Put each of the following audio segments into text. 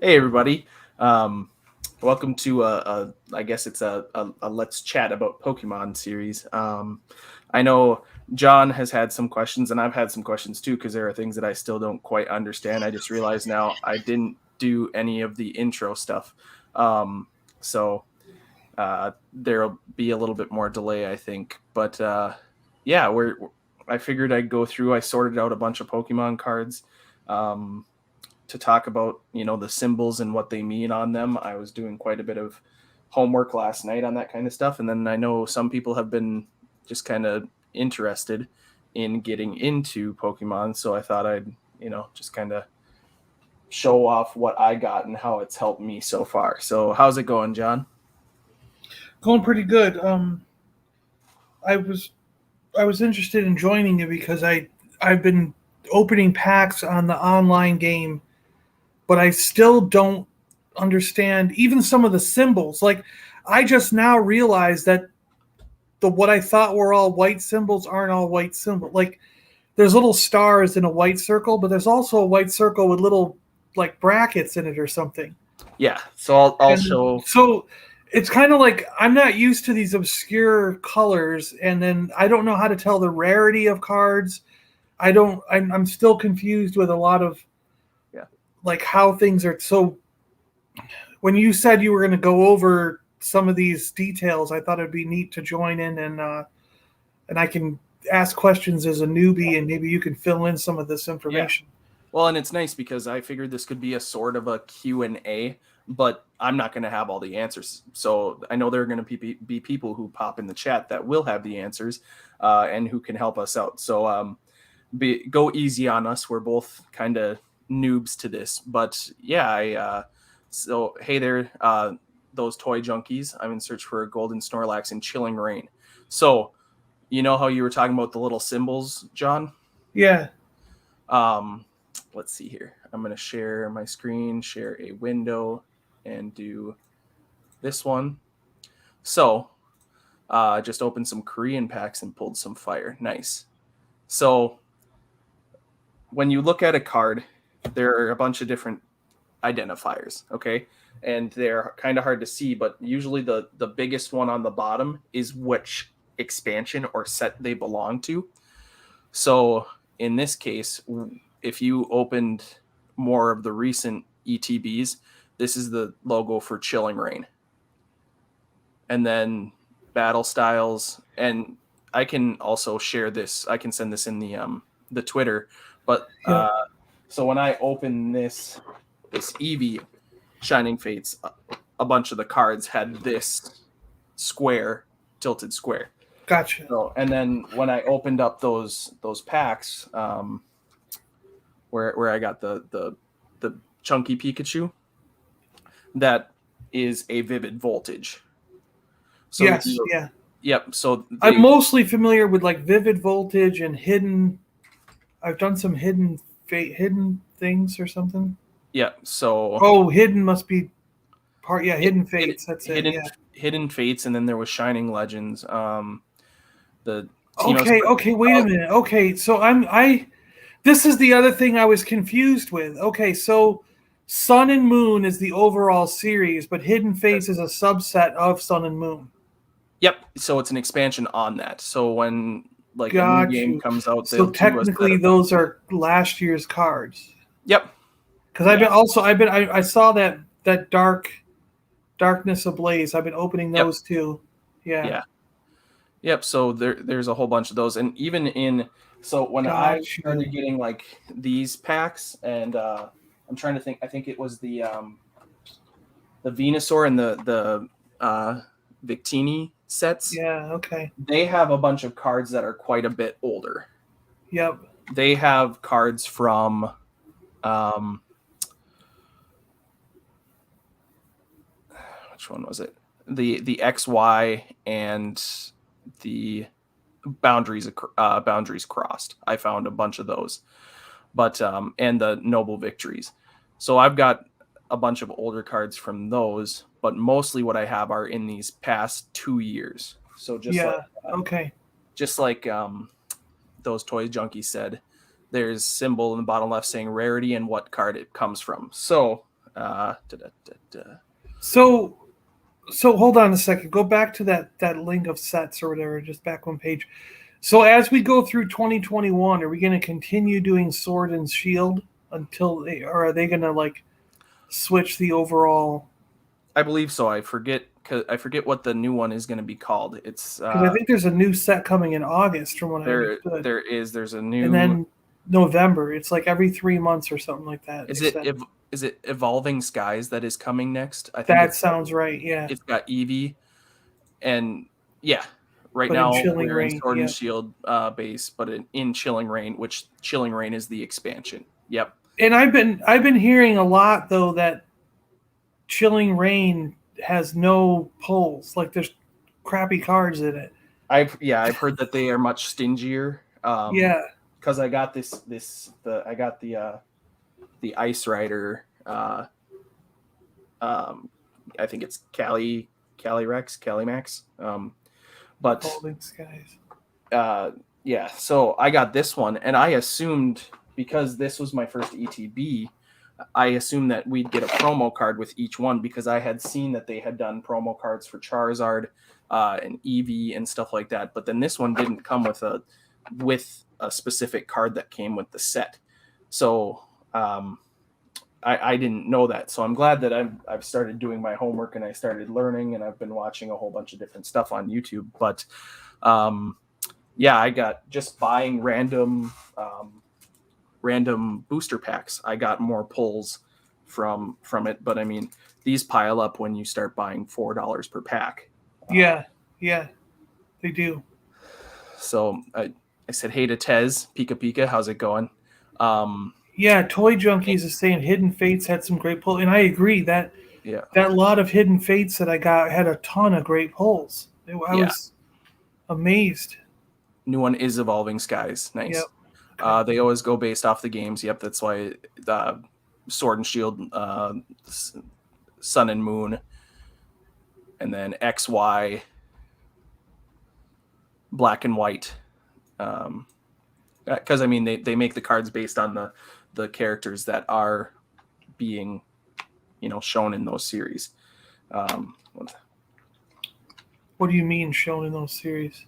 Hey everybody, um, welcome to I guess it's a Let's Chat about Pokemon series. I know John has had some questions, and I've had some questions too because there are things that I still don't quite understand. I just realized now I didn't do any of the intro stuff, um, so there'll be a little bit more delay, I think. But yeah, I figured I'd go through. I sorted out a bunch of Pokemon cards. Um, to talk about the symbols and what they mean on them. I was doing quite a bit of homework last night on that kind of stuff, and then I know some people have been just kind of interested in getting into Pokemon, so I thought I'd just kind of show off what I got and how it's helped me so far. So how's it going, John? Going pretty good. I was I was interested in joining you because I've been opening packs on the online game, but I still don't understand even some of the symbols. Like I just now realized that the what I thought were all white symbols aren't all white symbols. Like there's little stars in a white circle, but there's also a white circle with little like brackets in it or something. Yeah, so I'll And show. so it's kind of like I'm not used to these obscure colors, and then I don't know how to tell the rarity of cards. I don't. I'm still confused with a lot of Yeah. like how things are. So when you said you were going to go over some of these details, I thought it'd be neat to join in and I can ask questions as a newbie, and maybe you can fill in some of this Yeah. information. Well, and it's nice because I figured this could be a sort of a Q&A, but I'm not going to have all the answers. So I know there are going to be people who pop in the chat that will have the answers and who can help us out. So go easy on us. We're both kind of noobs to this. But yeah, so hey there, those toy junkies. I'm in search for a golden Snorlax in Chilling Rain. So you know how you were talking about the little symbols, John? Yeah. Um, let's see here. I'm going to share my screen, share a window, and do this one. So, just opened some Korean packs and pulled some fire. Nice. So, when you look at a card, there are a bunch of different identifiers, okay? And they're kind of hard to see, but usually the biggest one on the bottom is which expansion or set they belong to. So, in this case, if you opened more of the recent ETBs, this is the logo for Chilling Rain. And then battle styles, and I can also share this. I can send this in the Twitter. But Yeah. so when I open this Eevee Shining Fates, a bunch of the cards had this square, tilted square. Gotcha. So, and then when I opened up those packs, where I got the chunky Pikachu, that is a Vivid Voltage. So Yes. Yeah. yep. So I'm they mostly familiar with like vivid voltage and hidden. I've done some hidden things or something. yeah. So Oh, hidden must be part. Yeah, hit, hidden hit, fates. That's it. hidden Yeah. hidden fates, and then there was Shining Legends. The Tino's. Okay. Okay. Wait a minute. Okay. So I. This is the other thing I was confused with. Okay. So Sun and Moon is the overall series, but Hidden Fates is a subset of Sun and Moon. Yep. So it's an expansion on that. So when like a new Got game you. comes out, So they'll do a set technically, of. those are last year's cards. Yep. Because Yeah. I saw that darkness ablaze. I've been opening Yep. those too. Yeah. Yeah. Yep. So there's a whole bunch of those, and even in so when I Got started you. getting like these packs, and I'm trying to think. I think it was the Venusaur and the Victini sets. Yeah. Okay. They have a bunch of cards that are quite a bit older. Yep. They have cards from um, which one was it? The XY and the boundaries crossed. I found a bunch of those, but and the noble victories. So I've got a bunch of older cards from those, but mostly what I have are in these past 2 years. So Yeah. Okay. just like those toy junkies said, there's symbol in the bottom left saying rarity and what card it comes from. So So hold on a second. Go back to that link of sets or whatever, just back one page. So as we go through 2021, are we going to continue doing Sword and Shield or are they going to like switch the overall? I believe so. I forget what the new one is going to be called. It's Because I think there's a new set coming in August, from what I understood. There's a new, and then November. It's like every 3 months or something like that. Is it Evolving Skies that is coming next? I think that sounds right. Yeah, it's got Eevee, and yeah, right but now Chilling we're in Reign, Sword and Shield base, but in Chilling Reign, which Chilling Reign is the expansion. Yep. And I've been hearing a lot though that Chilling Reign has no pulls. Like there's crappy cards in it. I've heard that they are much stingier. Yeah, because I got the Ice Rider. I think it's Calimax. But Holding Skies. Yeah, so I got this one, and I assumed, because this was my first ETB, I assumed that we'd get a promo card with each one, because I had seen that they had done promo cards for Charizard and Eevee and stuff like that. But then this one didn't come with a specific card that came with the set. So I didn't know that. So I'm glad that I've started doing my homework and I started learning, and I've been watching a whole bunch of different stuff on YouTube. But yeah, I got just buying random booster packs. I got more pulls from it, but I mean, these pile up when you start buying $4 per pack. Yeah, they do. So I said, hey to Tez, Pika, how's it going? Yeah, Toy Junkies is saying Hidden Fates had some great pulls, and I agree that lot of Hidden Fates that I got had a ton of great pulls. I was amazed. New one is Evolving Skies. Nice. Yep. Okay. They always go based off the games. Yep, that's why Sword and Shield, Sun and Moon, and then XY, Black and White. Because I mean, they make the cards based on the characters that are being, shown in those series. What do you mean shown in those series?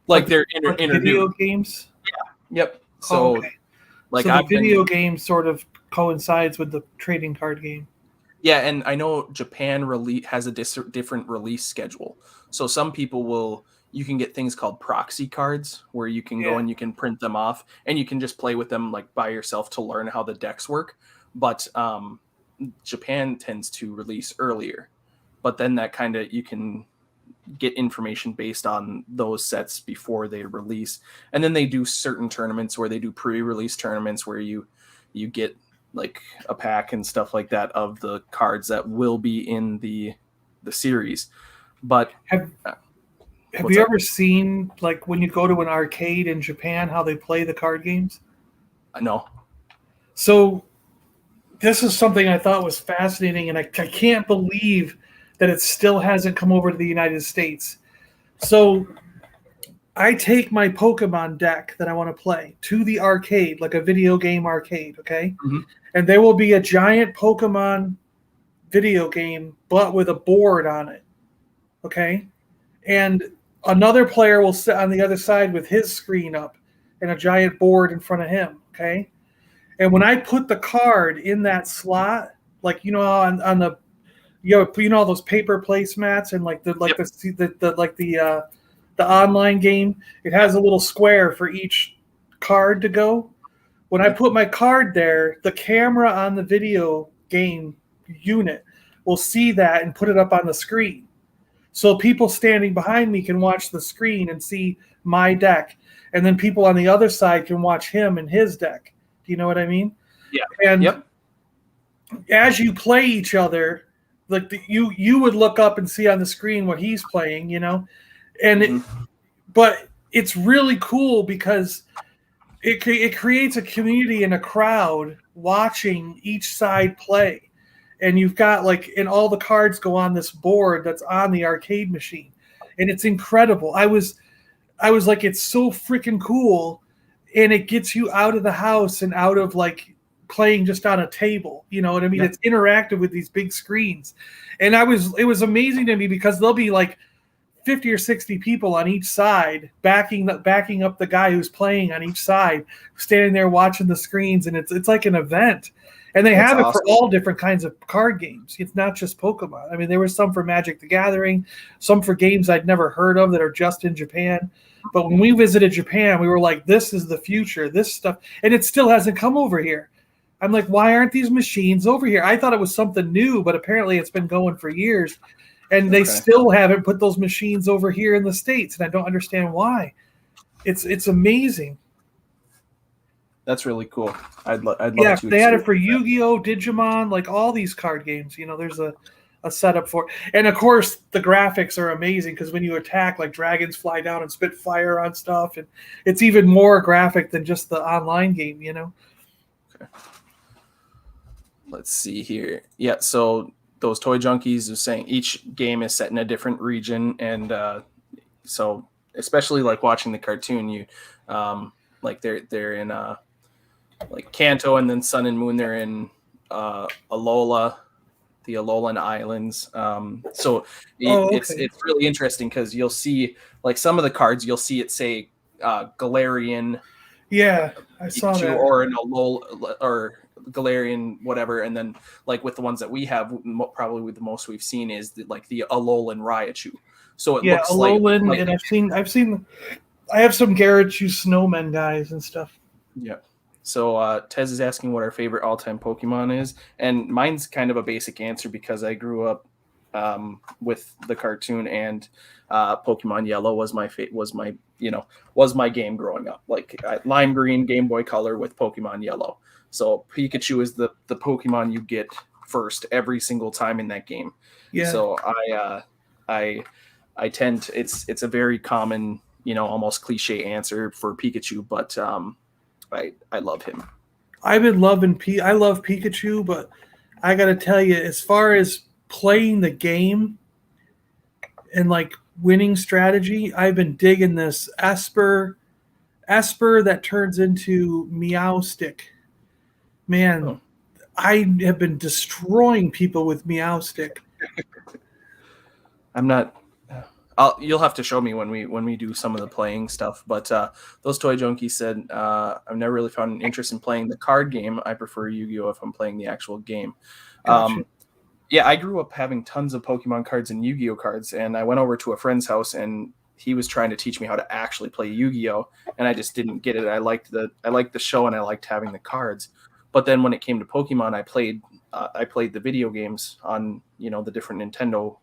Like they're introduced. Video games? Yeah. Yep. So, okay. So the video game sort of coincides with the trading card game. Yeah, and I know Japan has a different release schedule. So some people you can get things called proxy cards, where you can go and you can print them off, and you can just play with them like by yourself to learn how the decks work. But Japan tends to release earlier. But then that kind of, you can get information based on those sets before they release. And then they do certain tournaments where they do pre-release tournaments where you get like a pack and stuff like that of the cards that will be in the series. But have you ever seen, like, when you go to an arcade in Japan, how they play the card games? No. So this is something I thought was fascinating, and I can't believe that it still hasn't come over to the United States. So I take my Pokemon deck that I want to play to the arcade, like a video game arcade, okay? Mm-hmm. And there will be a giant Pokemon video game, but with a board on it, okay? And another player will sit on the other side with his screen up and a giant board in front of him, okay? And when I put the card in that slot, like, on the, all those paper placemats and like the online game, it has a little square for each card to go. When I put my card there, the camera on the video game unit will see that and put it up on the screen. So people standing behind me can watch the screen and see my deck. And then people on the other side can watch him and his deck. Do you know what I mean? Yeah. And as you play each other, like you would look up and see on the screen what he's playing, and but it's really cool because it creates a community and a crowd watching each side play, and you've got and all the cards go on this board that's on the arcade machine, and it's incredible. I was like, it's so freaking cool, and it gets you out of the house and out of playing just on a table. You know what I mean? Yeah. It's interactive with these big screens. And it was amazing to me because there'll be like 50 or 60 people on each side backing up the guy who's playing on each side, standing there watching the screens, and it's like an event. And they have it for all different kinds of card games. It's not just Pokemon. I mean, there were some for Magic the Gathering, some for games I'd never heard of that are just in Japan. But when we visited Japan, we were like, this is the future, this stuff. And it still hasn't come over here. I'm like, why aren't these machines over here? I thought it was something new, but apparently it's been going for years. And they still haven't put those machines over here in the States. And I don't understand why. It's amazing. That's really cool. I'd love yeah, to. They had it for Yu-Gi-Oh, Digimon, like all these card games. You know, there's a setup for it. And of course, the graphics are amazing because when you attack, like dragons fly down and spit fire on stuff, and it's even more graphic than just the online game. You know. Okay. Let's see here. Yeah, so those toy junkies are saying each game is set in a different region, and so especially like watching the cartoon, you like they're in like Kanto, and then Sun and Moon, they're in Alola, the Alolan Islands. It's really interesting because you'll see like some of the cards, you'll see it say Galarian. Yeah, I saw that. Or an Alola or Galarian, whatever. And then like with the ones that we have, probably the most we've seen is like the Alolan Raichu. So it looks Alolan, like, and I have some Garachu snowmen guys and stuff. Yeah. So Tez is asking what our favorite all-time Pokemon is, and mine's kind of a basic answer because I grew up with the cartoon, and Pokemon Yellow was my game growing up. Like Lime Green, Game Boy Color with Pokemon Yellow. So Pikachu is the Pokemon you get first every single time in that game. Yeah. So I tend to, it's a very common, almost cliche answer for Pikachu, but I love him. I love Pikachu, but I got to tell you, as far as playing the game and like winning strategy, I've been digging this Esper that turns into Meowstic. Man, I have been destroying people with Meowstic. I'm not. You'll have to show me when we do some of the playing stuff. But those toy junkies said I've never really found an interest in playing the card game. I prefer Yu-Gi-Oh if I'm playing the actual game. Gotcha. Yeah, I grew up having tons of Pokemon cards and Yu-Gi-Oh cards, and I went over to a friend's house and he was trying to teach me how to actually play Yu-Gi-Oh, and I just didn't get it. I liked the show and I liked having the cards, but then when it came to Pokemon, I played the video games on the different Nintendo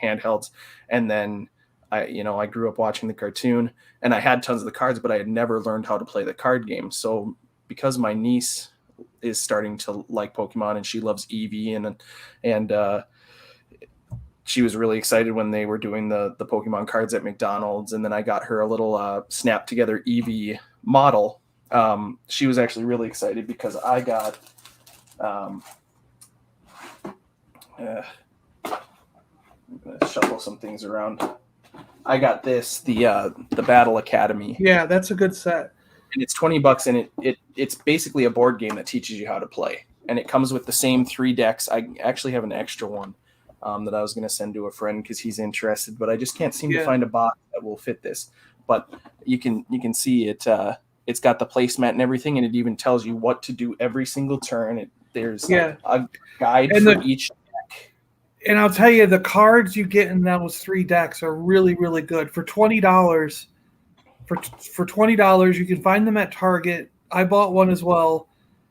handhelds, and then I grew up watching the cartoon, and I had tons of the cards, but I had never learned how to play the card game. So because my niece is starting to like Pokemon and she loves Eevee, and she was really excited when they were doing the Pokemon cards at McDonald's, and then I got her a little snap together Eevee model. She was actually really excited because I got I'm gonna shuffle some things around. I got the Battle Academy. Yeah, that's a good set. And it's $20, and it's basically a board game that teaches you how to play. And it comes with the same 3 decks. I actually have an extra one that I was going to send to a friend because he's interested, but I just can't seem to find a box that will fit this. But you can see it. It's got the placemat and everything, and it even tells you what to do every single turn. There's a guide for each deck. And I'll tell you, the cards you get in those 3 decks are really, really good. For $20, for $20, you can find them at Target. I bought one as well.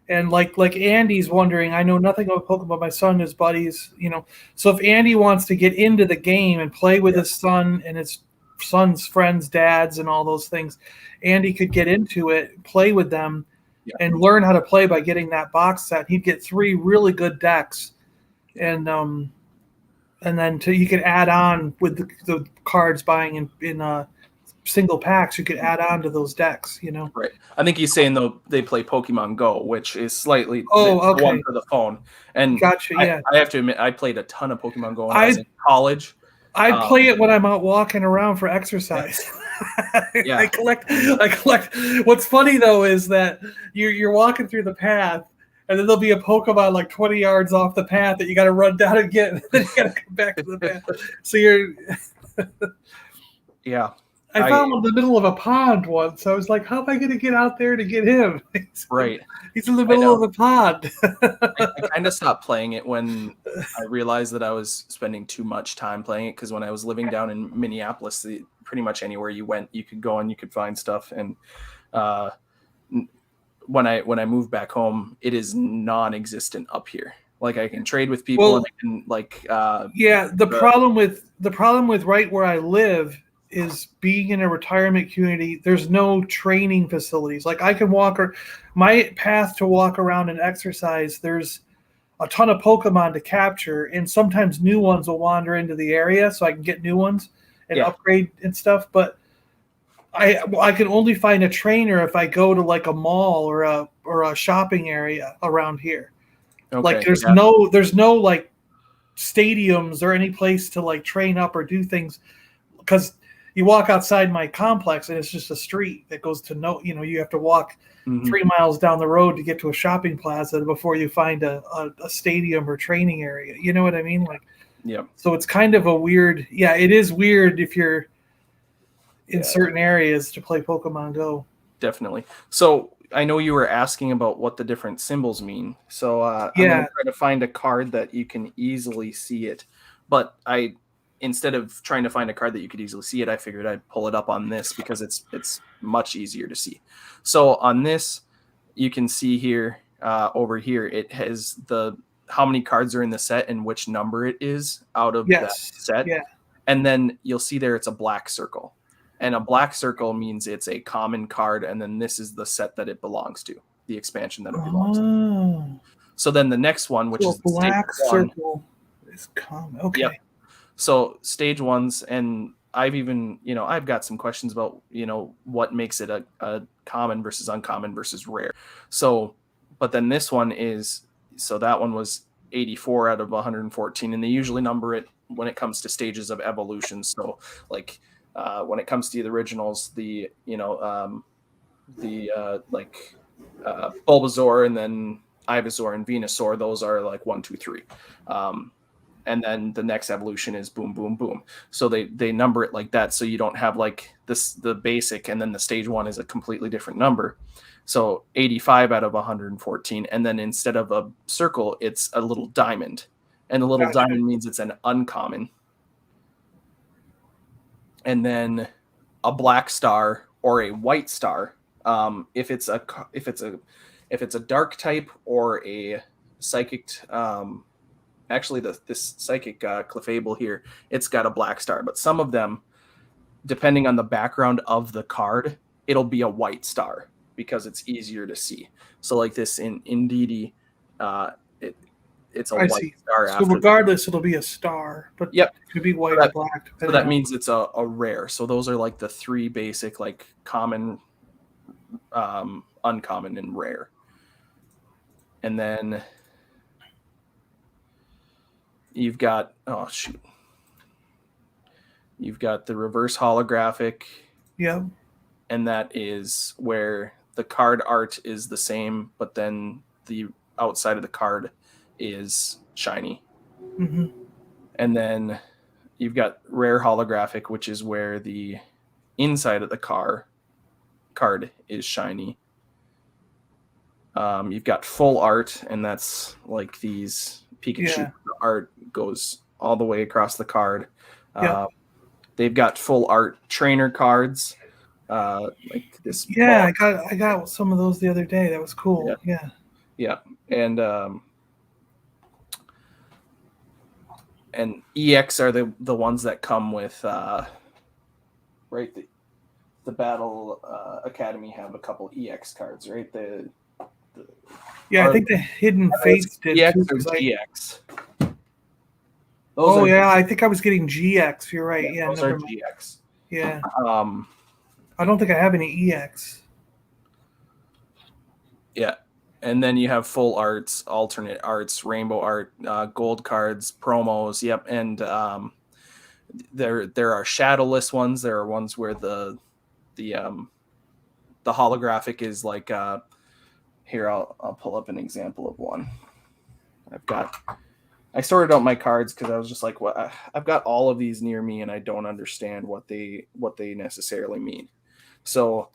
And like Andy's wondering, I know nothing about Pokemon. My son and his buddies, So if Andy wants to get into the game and play with his son and his son's friends, dads, and all those things, Andy could get into it, play with them, and learn how to play by getting that box set. He'd get 3 really good decks, and then you could add on with the cards buying in single packs. You could add on to those decks, Right. I think he's saying though they play Pokemon Go, which is slightly one for the phone. And gotcha. Yeah, I have to admit, I played a ton of Pokemon Go when I was in college. I play it when I'm out walking around for exercise. Yeah. I collect. What's funny though is that you're walking through the path, and then there'll be a Pokemon like 20 yards off the path that you got to run down and get, and then you got to come back to the path. So you're. Yeah. I found him in the middle of a pond once. I was like, how am I going to get out there to get him? Right. He's in the middle of the pond. I kind of stopped playing it when I realized that I was spending too much time playing it, because when I was living down in Minneapolis, pretty much anywhere you went, you could go and you could find stuff. And when I moved back home, it is non-existent up here. Like, I can trade with people, and I can the problem with right where I live is being in a retirement community. There's no training facilities. Like, I can my path to walk around and exercise, there's a ton of Pokemon to capture, and sometimes new ones will wander into the area, so I can get new ones and upgrade and stuff. But I can only find a trainer if I go to like a mall or a shopping area around here. Okay, like there's no like stadiums or any place to like train up or do things, because you walk outside my complex and it's just a street that goes to you have to walk 3 miles down the road to get to a shopping plaza before you find a stadium or training area. You know what I mean? Like, yeah. So it's kind of a weird. Yeah, it is weird if you're in certain areas to play Pokemon Go. Definitely. So I know you were asking about what the different symbols mean. So I'm going to try to find a card that you can easily see it. But instead of trying to find a card that you could easily see it, I figured I'd pull it up on this because it's much easier to see. So on this, you can see here, over here, it has how many cards are in the set and which number it is out of that set. Yeah. And then you'll see there it's a black circle. And a black circle means it's a common card, and then this is the set that it belongs to, the expansion that it belongs to. So then the next one, which is black circle, is common. Okay. Yep. So stage ones, and I've got some questions about, what makes it a common versus uncommon versus rare. So, but then this one that one was 84 out of 114, and they usually number it when it comes to stages of evolution. So like, when it comes to the originals, Bulbasaur, and then Ivysaur and Venusaur, those are like 1, 2, 3. And then the next evolution is boom, boom, boom. So they number it like that, so you don't have like the basic, and then the stage one is a completely different number. So 85 out of 114, and then instead of a circle, it's a little diamond, and the little diamond means it's an uncommon. And then a black star or a white star, if it's a dark type or a psychic. Actually, this psychic Clefable here, it's got a black star, but some of them, depending on the background of the card, it'll be a white star because it's easier to see. So like this in Indeedee, it's a white star. So regardless, it'll be a star, but it could be white or black. So that means it's a rare. So those are like the three basic, like common, uncommon, and rare. And then you've got you've got the reverse holographic. Yeah. And that is where the card art is the same, but then the outside of the card is shiny. Mm-hmm. And then you've got rare holographic, which is where the inside of the card is shiny. You've got full art, and that's like these Pikachu. Yeah. The art goes all the way across the card. Yeah. They've got full art trainer cards, like this. Yeah, I got some of those the other day. That was cool. Yeah. And EX are the ones that come with right. The Battle Academy have a couple EX cards, right? I think the Hidden Fates did EX too, or GX. I think I was getting GX. You're right. Yeah, those are GX. Yeah. I don't think I have any EX. Yeah. And then you have full arts, alternate arts, rainbow art, gold cards, promos. Yep. And there are shadowless ones. There are ones where the holographic is like Here, I'll pull up an example of one. I sorted out my cards because I was just like, "What? I've got all of these near me, and I don't understand what they necessarily mean." So,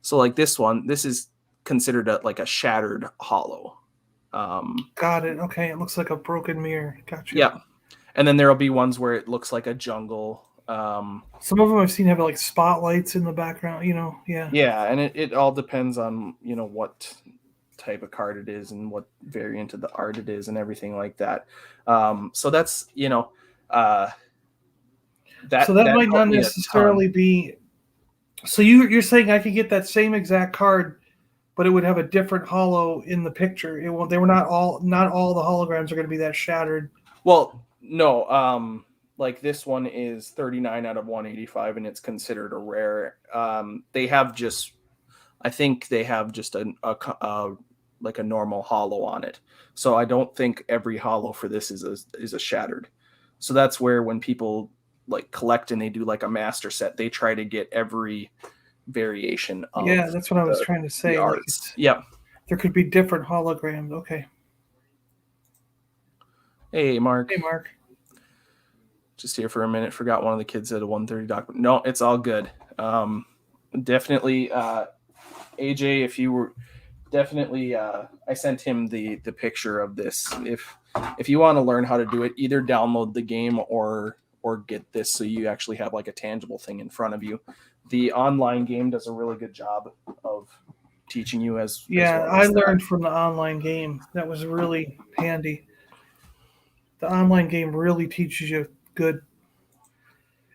so like this one, this is considered like a shattered hollow. Got it. Okay, it looks like a broken mirror. Gotcha. Yeah, and then there'll be ones where it looks like a jungle. Some of them I've seen have like spotlights in the background. Yeah. Yeah, and it all depends on what type of card it is and what variant of the art it is and everything like that. So that's that might not necessarily be. So you're saying I could get that same exact card, but it would have a different holo in the picture. It won't. They were not all the holograms are going to be that shattered. Well, no. Like this one is 39 out of 185, and it's considered a rare. I think they have just like a normal holo on it. So I don't think every holo for this is a shattered. So that's where when people like collect and they do like a master set, they try to get every variation of. Yeah, that's what I was trying to say. Like yeah, there could be different holograms. Okay. Hey, Mark. Hey, Mark. Just here for a minute. Forgot one of the kids at a 1:30 doc. No, it's all good. Definitely, AJ, if you were definitely, I sent him the picture of this. If you want to learn how to do it, either download the game or get this so you actually have like a tangible thing in front of you. The online game does a really good job of teaching you as I learned from the online game. That was really handy. The online game really teaches you good.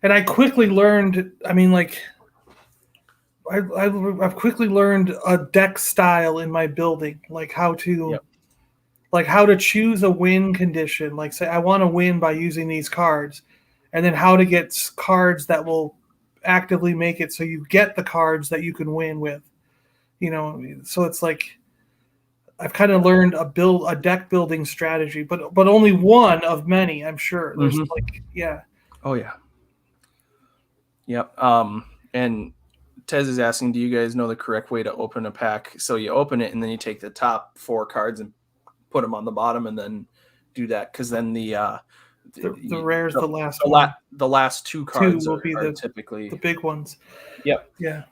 And I quickly learned, I've quickly learned a deck style in my building, like how to choose a win condition. Like say I want to win by using these cards, and then how to get cards that will actively make it so you get the cards that you can win with. So it's like I've kind of learned a deck building strategy, but only one of many. I'm sure there's Oh yeah. Yep. And Tez is asking, do you guys know the correct way to open a pack? So you open it and then you take the top 4 cards and put them on the bottom and then do that. Cause then the rare's the last one. The last 2 cards will be typically the big ones. Yep. Yeah.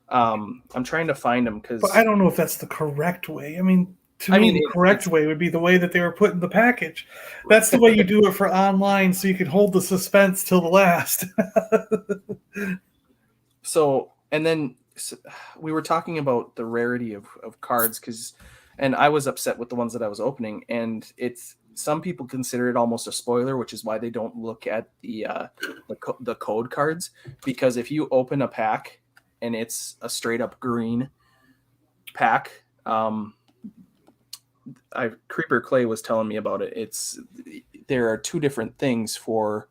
I'm trying to find them because I don't know if that's the correct way. The correct way would be the way that they were put in the package. That's the way you do it for online, so you can hold the suspense till the last. So we were talking about the rarity of cards and I was upset with the ones that I was opening, and some people consider it almost a spoiler, which is why they don't look at the code cards, because if you open a pack and it's a straight up green pack, Creeper Clay was telling me about it. There are 2 different things for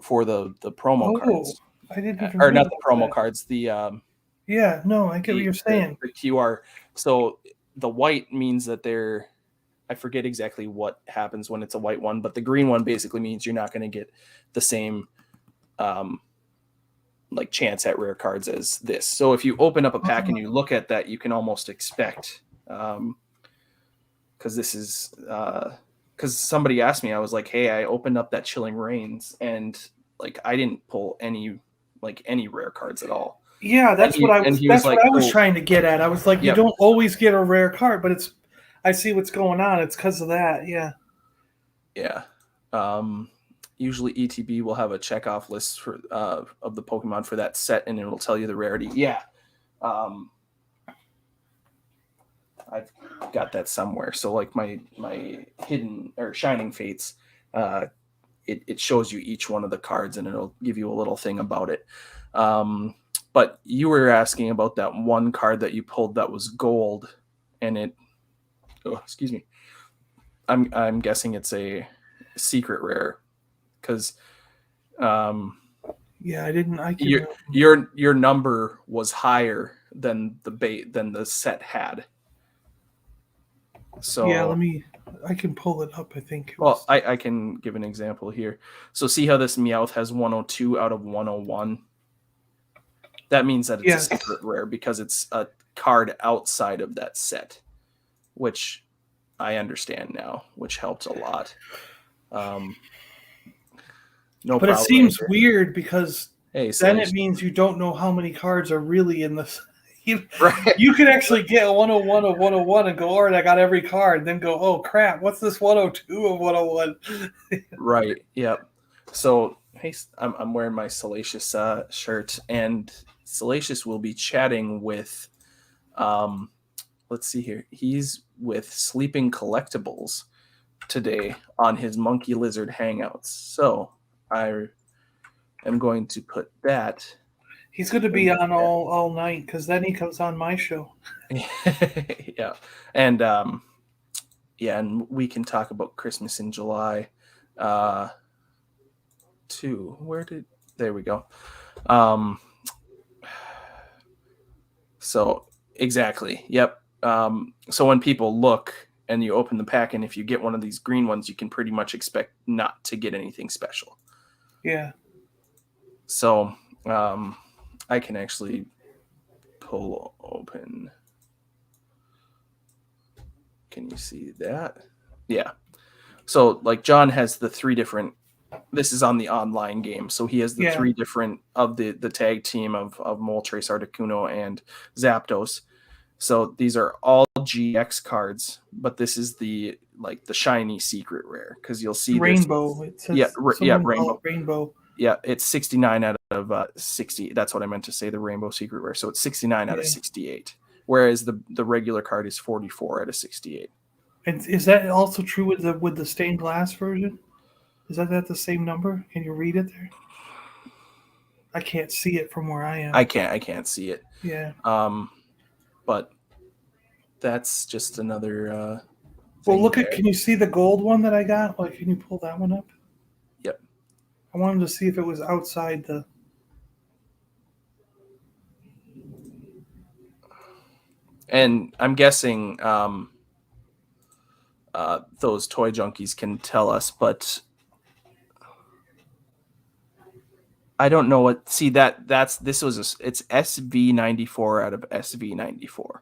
the promo cards. I didn't even or not the promo cards. I get what you're saying. The QR. So the white means that I forget exactly what happens when it's a white one, but the green one basically means you're not going to get the same like chance at rare cards as this. So if you open up a pack and you look at that, you can almost expect because this is because somebody asked me, I was like, hey, I opened up that Chilling Reigns and like I didn't pull any rare cards at all. Yeah, that's what I was trying to get at. I was like, you don't always get a rare card, but I see what's going on. It's because of that. Yeah. Yeah. Usually ETB will have a checkoff list for of the Pokemon for that set, and it'll tell you the rarity. Yeah. I've got that somewhere. So like my hidden or shining fates, it shows you each one of the cards and it'll give you a little thing about it. But you were asking about that one card that you pulled that was gold, and excuse me. I'm guessing it's a secret rare because your number was higher than the set had. So yeah, I can pull it up. I think. I can give an example here. So see how this Meowth has 102 out of 101. that means that it's a Yes. secret rare because it's a card outside of that set, which I understand now, which helps a lot. No But it problem right seems there. weird because Hey, then it Salacious. means you don't know how many cards are really in this. You, Right. you could actually get a 101 of 101 and go, all right, I got every card. Then go, oh crap, what's this 102 of 101? Right. Yep. So, hey, I'm wearing my Salacious shirt, and Salacious will be chatting with, let's see here. He's with Sleeping Collectibles today on his Monkey Lizard Hangouts. So, I am going to put that. He's going to be on all night because then he comes on my show. Yeah. And, yeah, and we can talk about Christmas in July, too. There we go. So exactly. Yep. So when people look and you open the pack, and if you get one of these green ones, you can pretty much expect not to get anything special. Yeah. So I can actually pull open. Can you see that? Yeah. So like John has the 3 different. This is on the online game, so he has the 3 different of the tag team of Moltres, Articuno, and Zapdos. So these are all GX cards, but this is the shiny secret rare because you'll see Rainbow. It says Rainbow. Rainbow. Yeah, it's 69 out of 60. That's what I meant to say. The Rainbow secret rare. So it's 69 out of 68, whereas the regular card is 44 out of 68. And is that also true with the stained glass version? Is that the same number? Can you read it there? I can't see it from where I am. I can't see it. Yeah. But that's just another. Well, look at. Can you see the gold one that I got? Like, can you pull that one up? Yep. I wanted to see if it was outside the. And I'm guessing those toy junkies can tell us, but I don't know what. See it's SV94 out of SV94.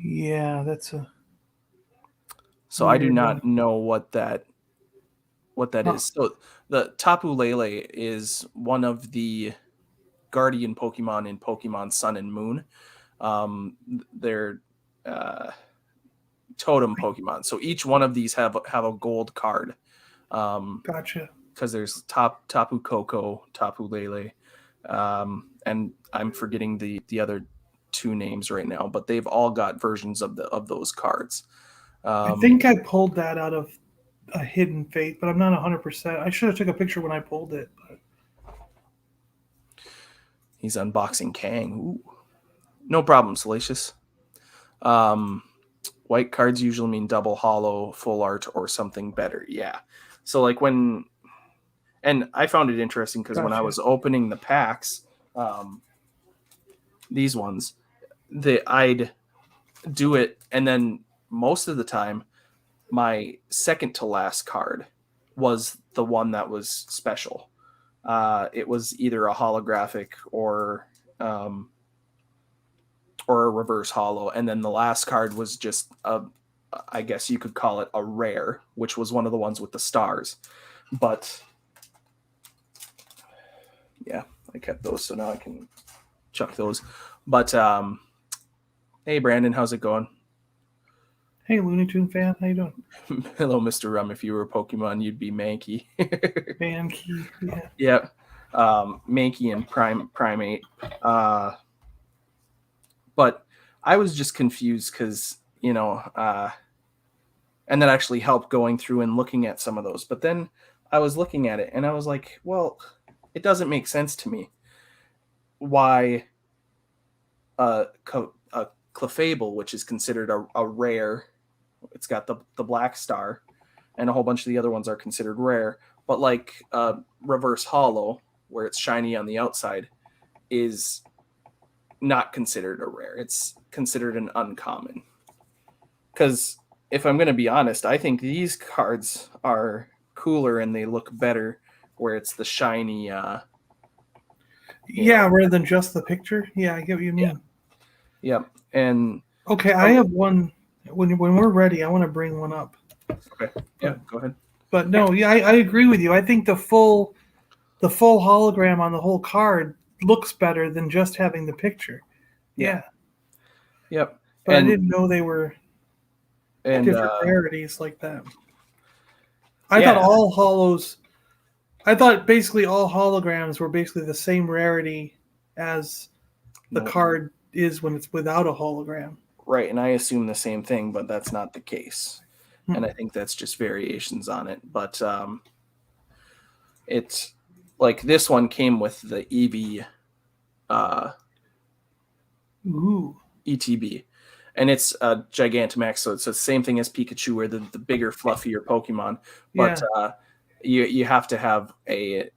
Yeah, that's a. So I do not know what that is. So the Tapu Lele is one of the guardian Pokemon in Pokemon Sun and Moon. They're totem Pokemon. So each one of these have a gold card. Gotcha. Because there's Tapu Koko, Tapu Lele, and I'm forgetting the other 2 names right now, but they've all got versions of those cards. I think I pulled that out of a Hidden Fate, but I'm not 100%. I should have took a picture when I pulled it. But... He's unboxing Kang. Ooh. No problem, Salacious. White cards usually mean double holo, full art, or something better. Yeah. So like and I found it interesting because when I was opening the packs, these ones, I'd do it, and then most of the time, my second to last card was the one that was special. It was either a holographic or a reverse holo, and then the last card was just I guess you could call it a rare, which was one of the ones with the stars. But yeah, I kept those, so now I can chuck those. But hey, Brandon, how's it going? Hey, Looney Tune fan, how you doing? Hello, Mr. Rum. If you were a Pokemon, you'd be Mankey. Mankey, yeah. Yeah, Mankey and Primate. But I was just confused because and that actually helped going through and looking at some of those. But then I was looking at it and I was like, well, it doesn't make sense to me why a Clefable, which is considered a rare, it's got the black star, and a whole bunch of the other ones are considered rare, but like reverse holo, where it's shiny on the outside, is not considered a rare. It's considered an uncommon. Because if I'm going to be honest, I think these cards are cooler and they look better where it's the shiny. Yeah, rather than just the picture. Yeah, I get what you mean. Yeah. And Okay, I have one. When we're ready, I want to bring one up. okay. Yeah, go ahead. But no, yeah, I agree with you. I think the full hologram on the whole card looks better than just having the picture. Yeah. Yep. But I didn't know they were and different rarities like that. I thought yeah, all holos. I thought basically all holograms were basically the same rarity as the no, card is when it's without a hologram. right. And I assume the same thing, but that's not the case. And Hmm. I think that's just variations on it. But it's like this one came with the uh, Ooh. ETB, and it's a Gigantamax, so it's the same thing as Pikachu, or the bigger, fluffier Pokemon. But Yeah. you have to have a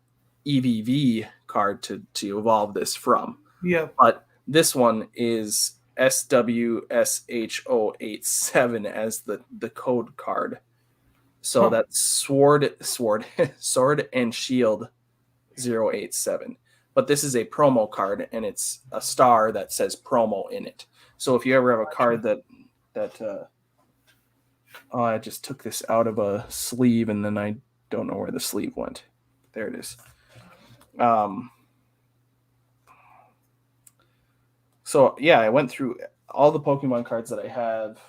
EVV card to evolve this from. Yeah. But this one is SWSHO87 as the code card. So Huh. that's sword and shield 087. But this is a promo card, and it's a star that says promo in it. So if you ever have a card that oh, I just took this out of a sleeve and then I don't know where the sleeve went. There it is. So yeah, I went through all the Pokemon cards that I have,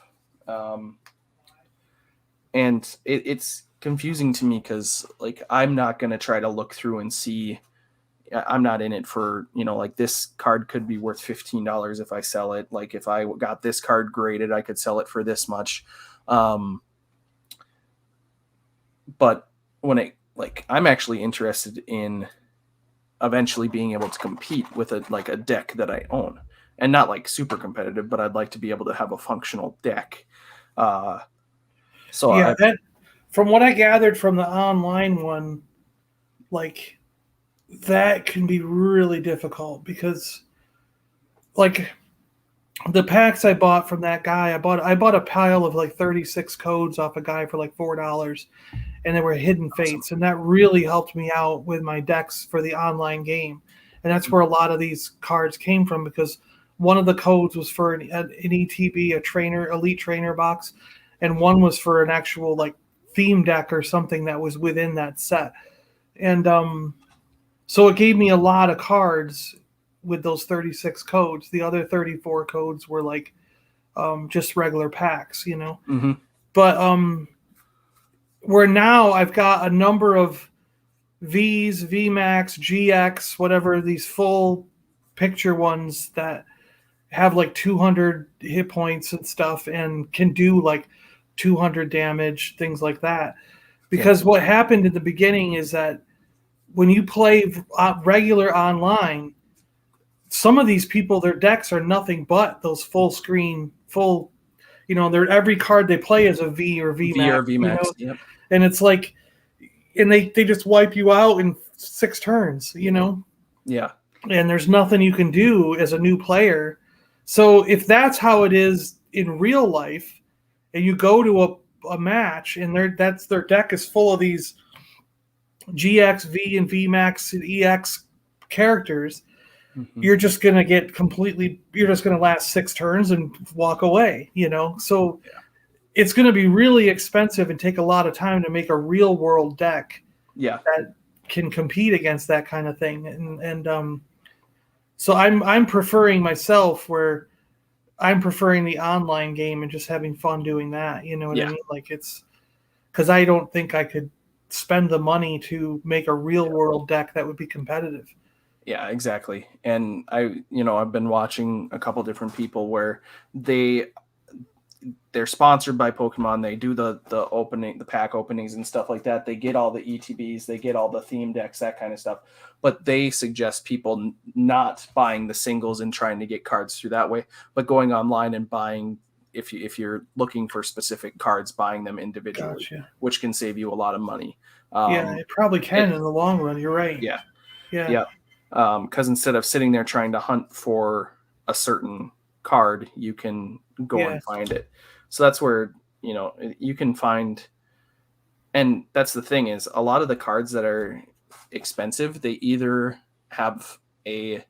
and it's confusing to me because like I'm not gonna try to look through and see. I'm not in it for, like this card could be worth $15 if I sell it. Like if I got this card graded, I could sell it for this much. But I'm actually interested in eventually being able to compete with a deck that I own, and not like super competitive, but I'd like to be able to have a functional deck. So Yeah, that from what I gathered from the online one, like that can be really difficult because like the packs I bought from that guy, I bought a pile of like 36 codes off a guy for like $4, and they were hidden fates, and that really helped me out with my decks for the online game. And that's where a lot of these cards came from, because one of the codes was for an ETB, a trainer, elite trainer box, and one was for an actual like theme deck or something that was within that set. And so it gave me a lot of cards with those 36 codes. The other 34 codes were like just regular packs, mm-hmm. But where now I've got a number of Vs, Vmax, GX, whatever, these full picture ones that have like 200 hit points and stuff and can do like 200 damage, things like that. Because what happened in the beginning is that when you play regular online, some of these people, their decks are nothing but those full screen, every card they play is a V or VMAX. V or VMAX, yep. And it's like, and they just wipe you out in 6 turns, Yeah. And there's nothing you can do as a new player. So if that's how it is in real life, and you go to a match and their deck is full of these GX, V, and VMAX and EX characters, you're just going to you're just going to last 6 turns and walk away, So it's going to be really expensive and take a lot of time to make a real world deck that can compete against that kind of thing. And so I'm preferring myself, where I'm preferring the online game and just having fun doing that. You know what I mean? Like, it's because I don't think I could spend the money to make a real world deck that would be competitive. Yeah, exactly. And I've been watching a couple different people where they're sponsored by Pokemon. They do the pack openings and stuff like that. They get all the ETBs, they get all the theme decks, that kind of stuff. But they suggest people not buying the singles and trying to get cards through that way, but going online and buying, if you're looking for specific cards, buying them individually, which can save you a lot of money. It probably can in the long run. You're right. Yeah. Because instead of sitting there trying to hunt for a certain card, you can go and find it. So that's where you can find, and that's the thing, is a lot of the cards that are expensive, they either have a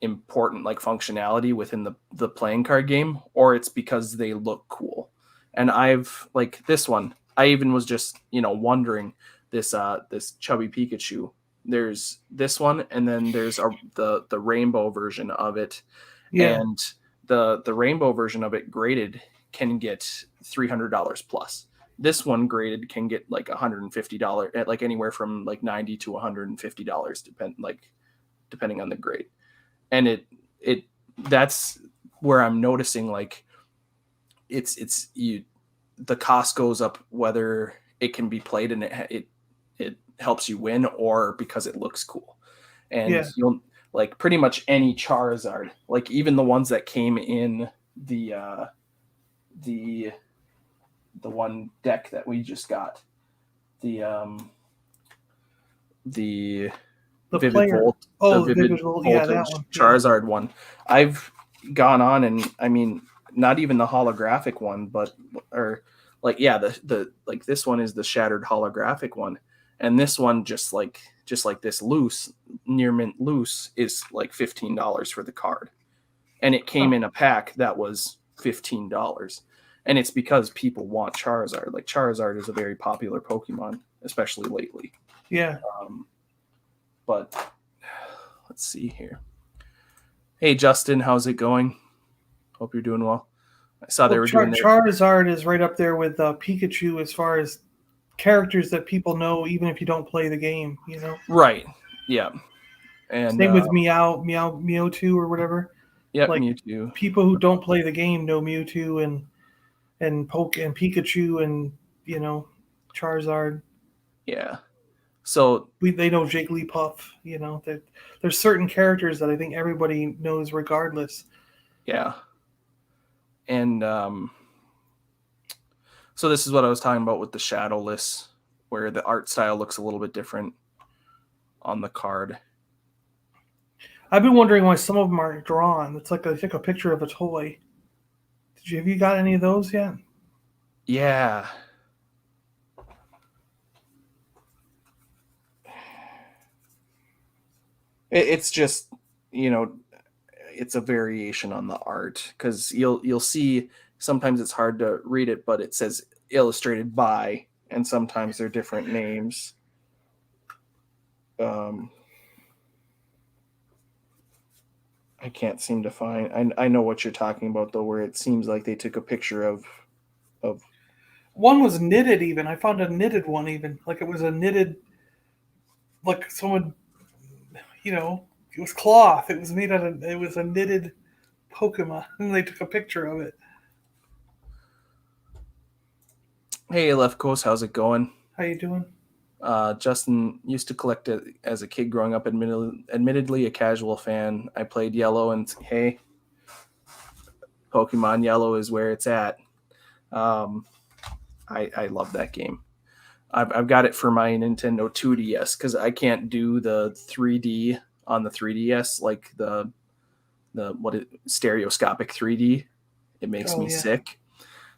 important like functionality within the playing card game, or it's because they look cool. And I've like this one, I even was just wondering this this chubby Pikachu. There's this one, and then there's the rainbow version of it. Yeah. And the rainbow version of it graded can get $300 plus. This one graded can get like $150 at like anywhere from like $90 to $150 depending on the grade. And it that's where I'm noticing like it's you the cost goes up whether it can be played and it helps you win, or because it looks cool. And you'll like pretty much any Charizard, like even the ones that came in the one deck that we just got, the Vivid Volt, Vivid Voltage Charizard one. I've gone on, and I mean, not even the holographic one, but the like this one is the shattered holographic one, and this one just like this loose near mint loose is like $15 for the card, and it came in a pack that was $15, and it's because people want Charizard. Like Charizard is a very popular Pokemon, especially lately. Yeah. But let's see here. Hey, Justin, how's it going? Hope you're doing well. I saw they were doing Charizard is right up there with Pikachu as far as characters that people know, even if you don't play the game. Right? Yeah. And same with Mewtwo or whatever. Yeah, like Mewtwo. People who don't play the game know Mewtwo and Pikachu and Charizard. Yeah. So they know Jigglypuff. There's certain characters that I think everybody knows regardless. Yeah. And so this is what I was talking about with the shadowless, where the art style looks a little bit different on the card. I've been wondering why some of them aren't drawn. It's like they took a picture of a toy. Have you got any of those yet? Yeah. It's just, it's a variation on the art, because you'll see sometimes it's hard to read it, but it says illustrated by, and sometimes they're different names. I can't seem to find. I know what you're talking about though, where it seems like they took a picture of. One was knitted. Even I found a knitted one. Even like it was a knitted, like someone, it was cloth. It was made out of. It was a knitted Pokemon, and they took a picture of it. Hey, Left Coast, how's it going? How you doing? Justin used to collect it as a kid growing up, admittedly a casual fan. I played Yellow, and hey, Pokemon Yellow is where it's at. I love that game. I've got it for my Nintendo 2DS because I can't do the 3D on the 3DS, like the stereoscopic 3D. It makes me sick.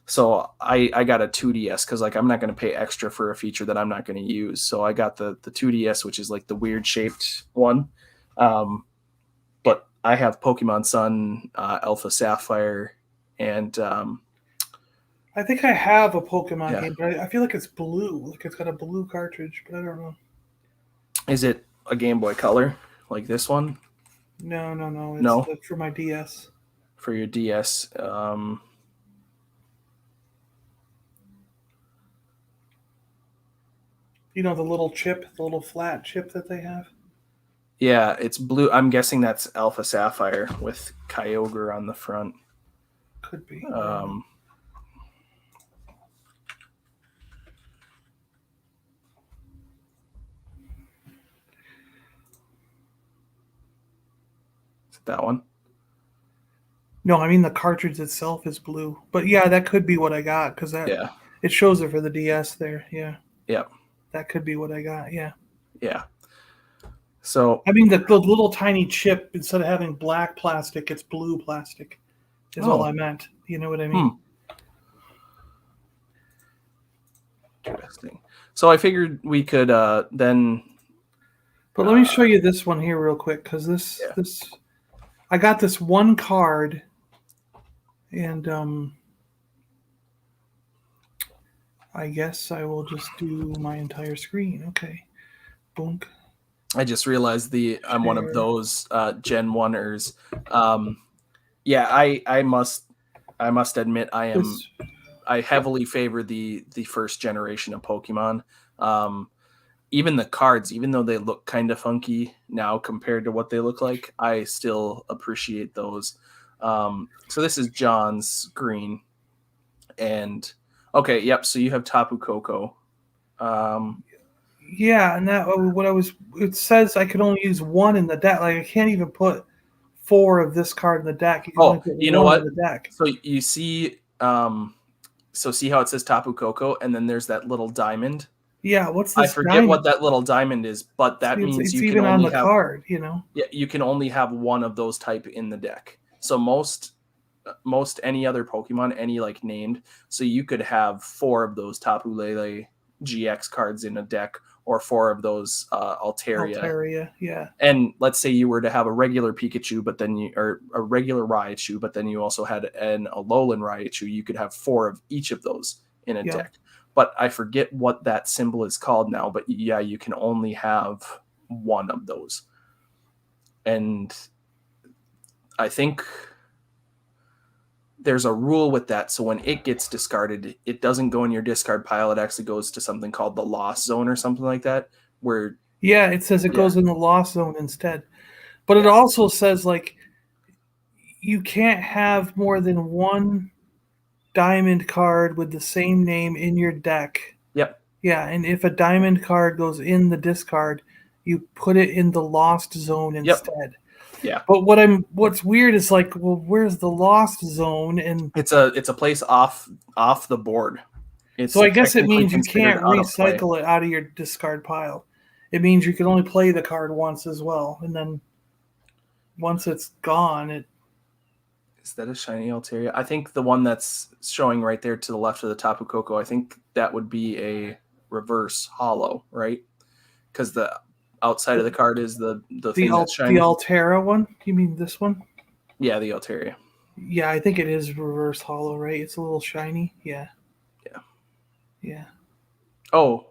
So I got a 2DS because like I'm not going to pay extra for a feature that I'm not going to use. So I got the 2DS, which is like the weird shaped one. But I have Pokemon Sun, Alpha Sapphire, and I think I have a Pokemon game, but I feel like it's blue. Like it's got a blue cartridge, but I don't know. Is it a Game Boy Color like this one? No. It's for my DS. For your DS. The little chip, the little flat chip that they have? Yeah, it's blue. I'm guessing that's Alpha Sapphire with Kyogre on the front. Could be. Is it that one? No, I mean the cartridge itself is blue. But yeah, that could be what I got because it shows it for the DS there. Yeah. Yeah. That could be what I got. Yeah. Yeah. So I mean the little tiny chip, instead of having black plastic, it's blue plastic. Is all I meant. You know what I mean? Interesting. So I figured we could then But let me show you this one here real quick, because Yeah. this I got this one card, and I guess I will just do my entire screen. Okay, boom, I just realized I'm one of share. those Gen 1ers. Yeah, I must admit This I heavily favor the first generation of Pokemon. Um, Even the cards, even though they look kind of funky now compared to what they look like, I still appreciate those. So this is John's green, and okay, yep. So you have Tapu Koko. Um, Yeah, and that what I was. It says I can only use one in the deck. Like I can't even put four of this card in the deck. You can only oh, put you know one in what? the deck. So you see, so see how it says Tapu Koko, and then there's that little diamond. Yeah, what's I this forget what diamond? that little diamond is, but that means It's you can even on only the have, card. You know. yeah, you can only have one of those type in the deck. So most any other Pokemon, any like named, so you could have four of those Tapu Lele GX cards in a deck, or four of those Altaria. Altaria, yeah, And let's say you were to have a regular Pikachu, but then or a regular Raichu, but then you also had an Alolan Raichu, you could have four of each of those in a yeah. deck. But I forget what that symbol is called now, but yeah, you can only have one of those. And I think there's a rule with that. So when it gets discarded, it doesn't go in your discard pile. It actually goes to something called the loss zone or something like that. Where, Yeah, it says it yeah, goes in the lost zone instead. But it yeah, also says like you can't have more than one diamond card with the same name in your deck. yep, Yeah, and if a diamond card goes in the discard, you put it in the lost zone yep, instead. yeah. But what's weird is like, well, where's the lost zone? And It's a place off the board. so It's I guess it technically means you considered can't out of play. recycle it out of your discard pile. It means you can only play the card once as well, and then once it's gone, it Is that a shiny Altaria? I think the one that's showing right there to the left of the Tapu Koko, I think that would be a reverse Holo, right? Because the outside of the card is the thing that's The shiny. Altera one. You mean this one? Yeah, the Altaria. Yeah, I think it is reverse hollow, right? It's a little shiny. Yeah, Yeah. yeah. Oh,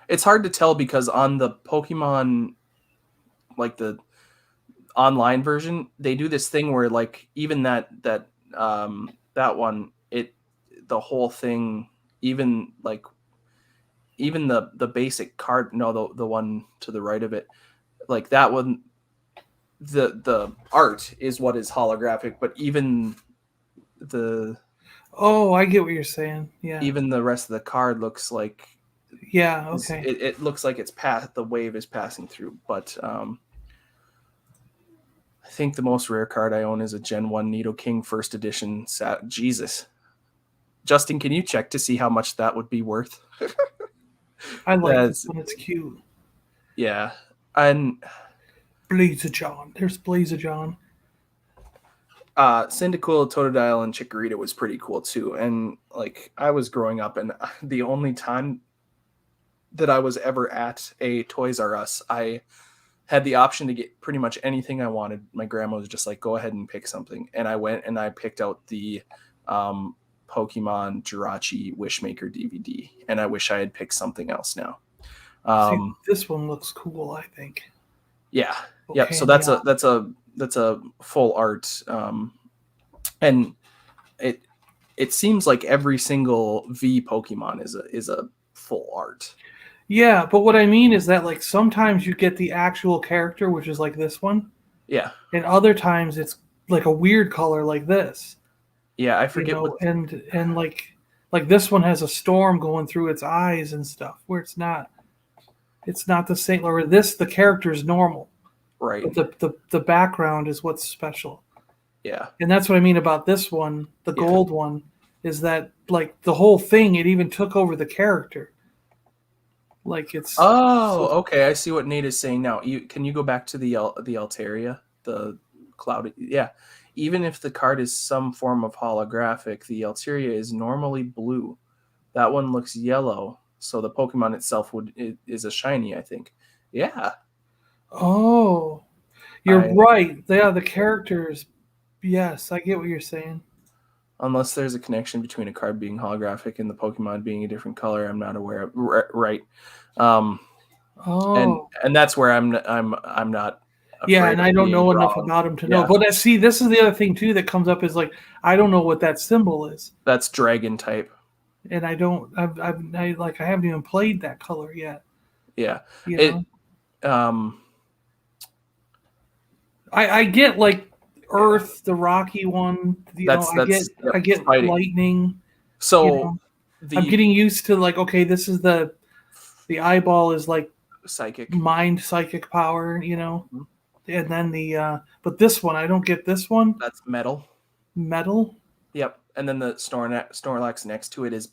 it's hard to tell because on the Pokemon, like the online version, they do this thing where like even that one, the whole thing, even like even the basic card, no, the one to the right of it, like that one, the art is what is holographic, but the Oh, I get what you're saying. Yeah, even the rest of the card looks like yeah. Okay. it looks like the wave is passing through. But I think the most rare card I own is a Gen 1 Nidoking first edition. Jesus. Justin, can you check to see how much that would be worth? I like this That's, one. It's cute. yeah. And Blazer John. There's Blazer John. Cyndaquil, Totodile, and Chikorita was pretty cool too. And like I was growing up, and the only time that I was ever at a Toys R Us, I had the option to get pretty much anything I wanted. My grandma was just like, "Go ahead and pick something," and I went and I picked out the um, Pokemon Jirachi Wishmaker DVD, and I wish I had picked something else now. See, Um, this one looks cool. I think. yeah, yep. So Candy on. that's a full art, and it it seems like every single V Pokemon is a full art. Yeah, but what I mean is that like sometimes you get the actual character, which is like this one, Yeah, and other times it's like a weird color like this. yeah. I You forget what. know, and like this one has a storm going through its eyes and stuff, where it's not the same. Or this the character is normal, Right. but the background is what's special. Yeah. And that's what I mean about this one, the Yeah. gold one, is that like the whole thing, it even took over the character. Like Oh, okay. I see what Nate is saying now. Can you go back to the Altaria, the cloud? Yeah. Even if the card is some form of holographic, the Altaria is normally blue. That one looks yellow, so the Pokemon itself is a shiny, I think. Yeah. Oh, you're I right. Yeah, the characters. Yes, I get what you're saying. Unless there's a connection between a card being holographic and the Pokemon being a different color, I'm not aware of. Right. Um, and Oh, that's where I'm not yeah, afraid and of I don't being know enough wrong. about him to know. Yeah, But see, this is the other thing too that comes up is like I don't know what that symbol is, that's dragon type. and I don't. I haven't even played that color yet. Yeah. You It know, um I get like Earth, the rocky one. You know, that's I yep, get fighting. lightning. You So know, I'm the getting used to like okay, this is the eyeball is like psychic. mind psychic power. You know, Mhm. and then but this one I don't get this one That's metal. metal Yep. And then the Snorlax next to it is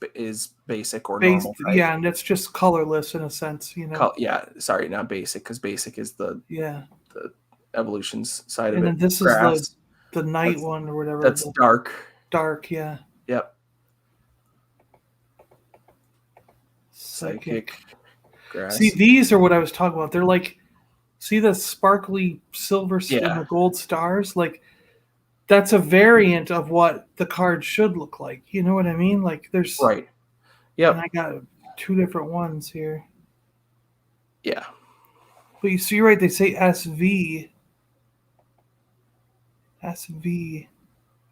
basic or based. normal type. Yeah, and it's just colorless in a sense. You know. Yeah, sorry, not basic, because basic is Yeah. the evolutions side of And it. then this is Grass. the night That's one or whatever, that's the dark. dark, yeah. Yep. Psychic. Psychic. See, Grass. these are what I was talking about. They're like, see the sparkly silver and Yeah. the gold stars? Like, that's a variant of what the card should look like. You know what I mean? Like, Right. and Yep. I got two different ones here. Yeah. But you see, right? They say SV, SV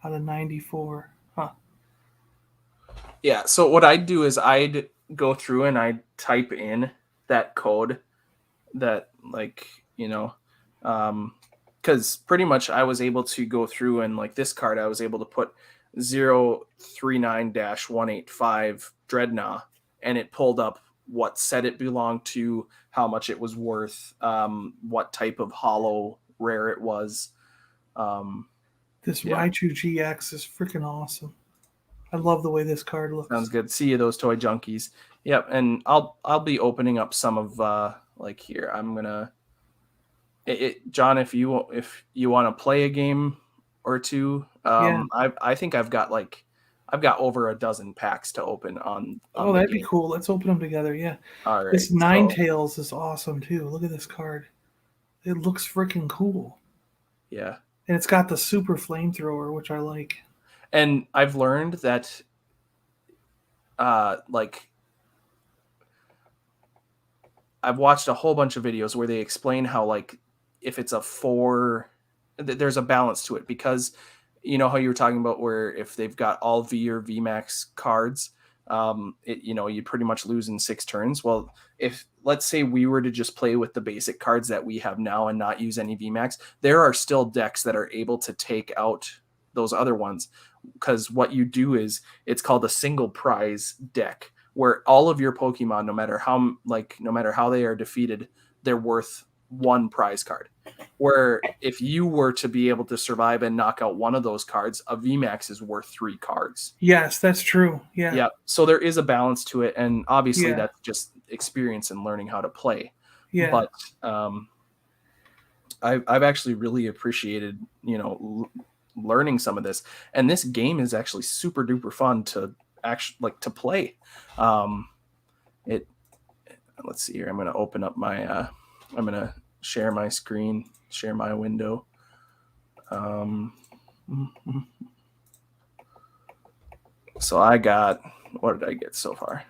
out of 94. Huh. Yeah. So what I'd do is I'd go through and I'd type in that code that, like, because pretty much I was able to go through and, like, this card I was able to put 039-185 Dreadnought, and it pulled up what set it belonged to, how much it was worth, what type of holo rare it was. This Yeah, Raichu GX is freaking awesome. I love the way this card sounds looks. good. See you, those toy junkies. Yep, and I'll be opening up some of, like, here. I'm gonna John, if you want to play a game or two, Yeah. I think I've got over a dozen packs to open on Oh, the that'd be game. cool. Let's open them together. Yeah. All right, This Nine so Tails is awesome too. Look at this card. It looks freaking cool. yeah, And it's got the super flamethrower, which I like. and I've learned that, like, I've watched a whole bunch of videos where they explain how, like, if it's a four, there's a balance to it, because you know how you were talking about where if they've got all V or Vmax cards, you pretty much lose in 6 turns. Well, if let's say we were to just play with the basic cards that we have now and not use any Vmax, there are still decks that are able to take out those other ones, because what you do is it's called a single prize deck, where all of your Pokemon, no matter how they are defeated, they're worth one prize card. Where if you were to be able to survive and knock out one of those cards, a VMAX is worth 3 cards. Yes, that's true. Yeah. Yeah. So there is a balance to it. And obviously Yeah. that's just experience and learning how to play. Yeah. But I've actually really appreciated, learning some of this. And this game is actually super duper fun to actually to play. It Let's see here. I'm going to open up my, I'm going to share my screen, share my window. So I got, what did I get so far?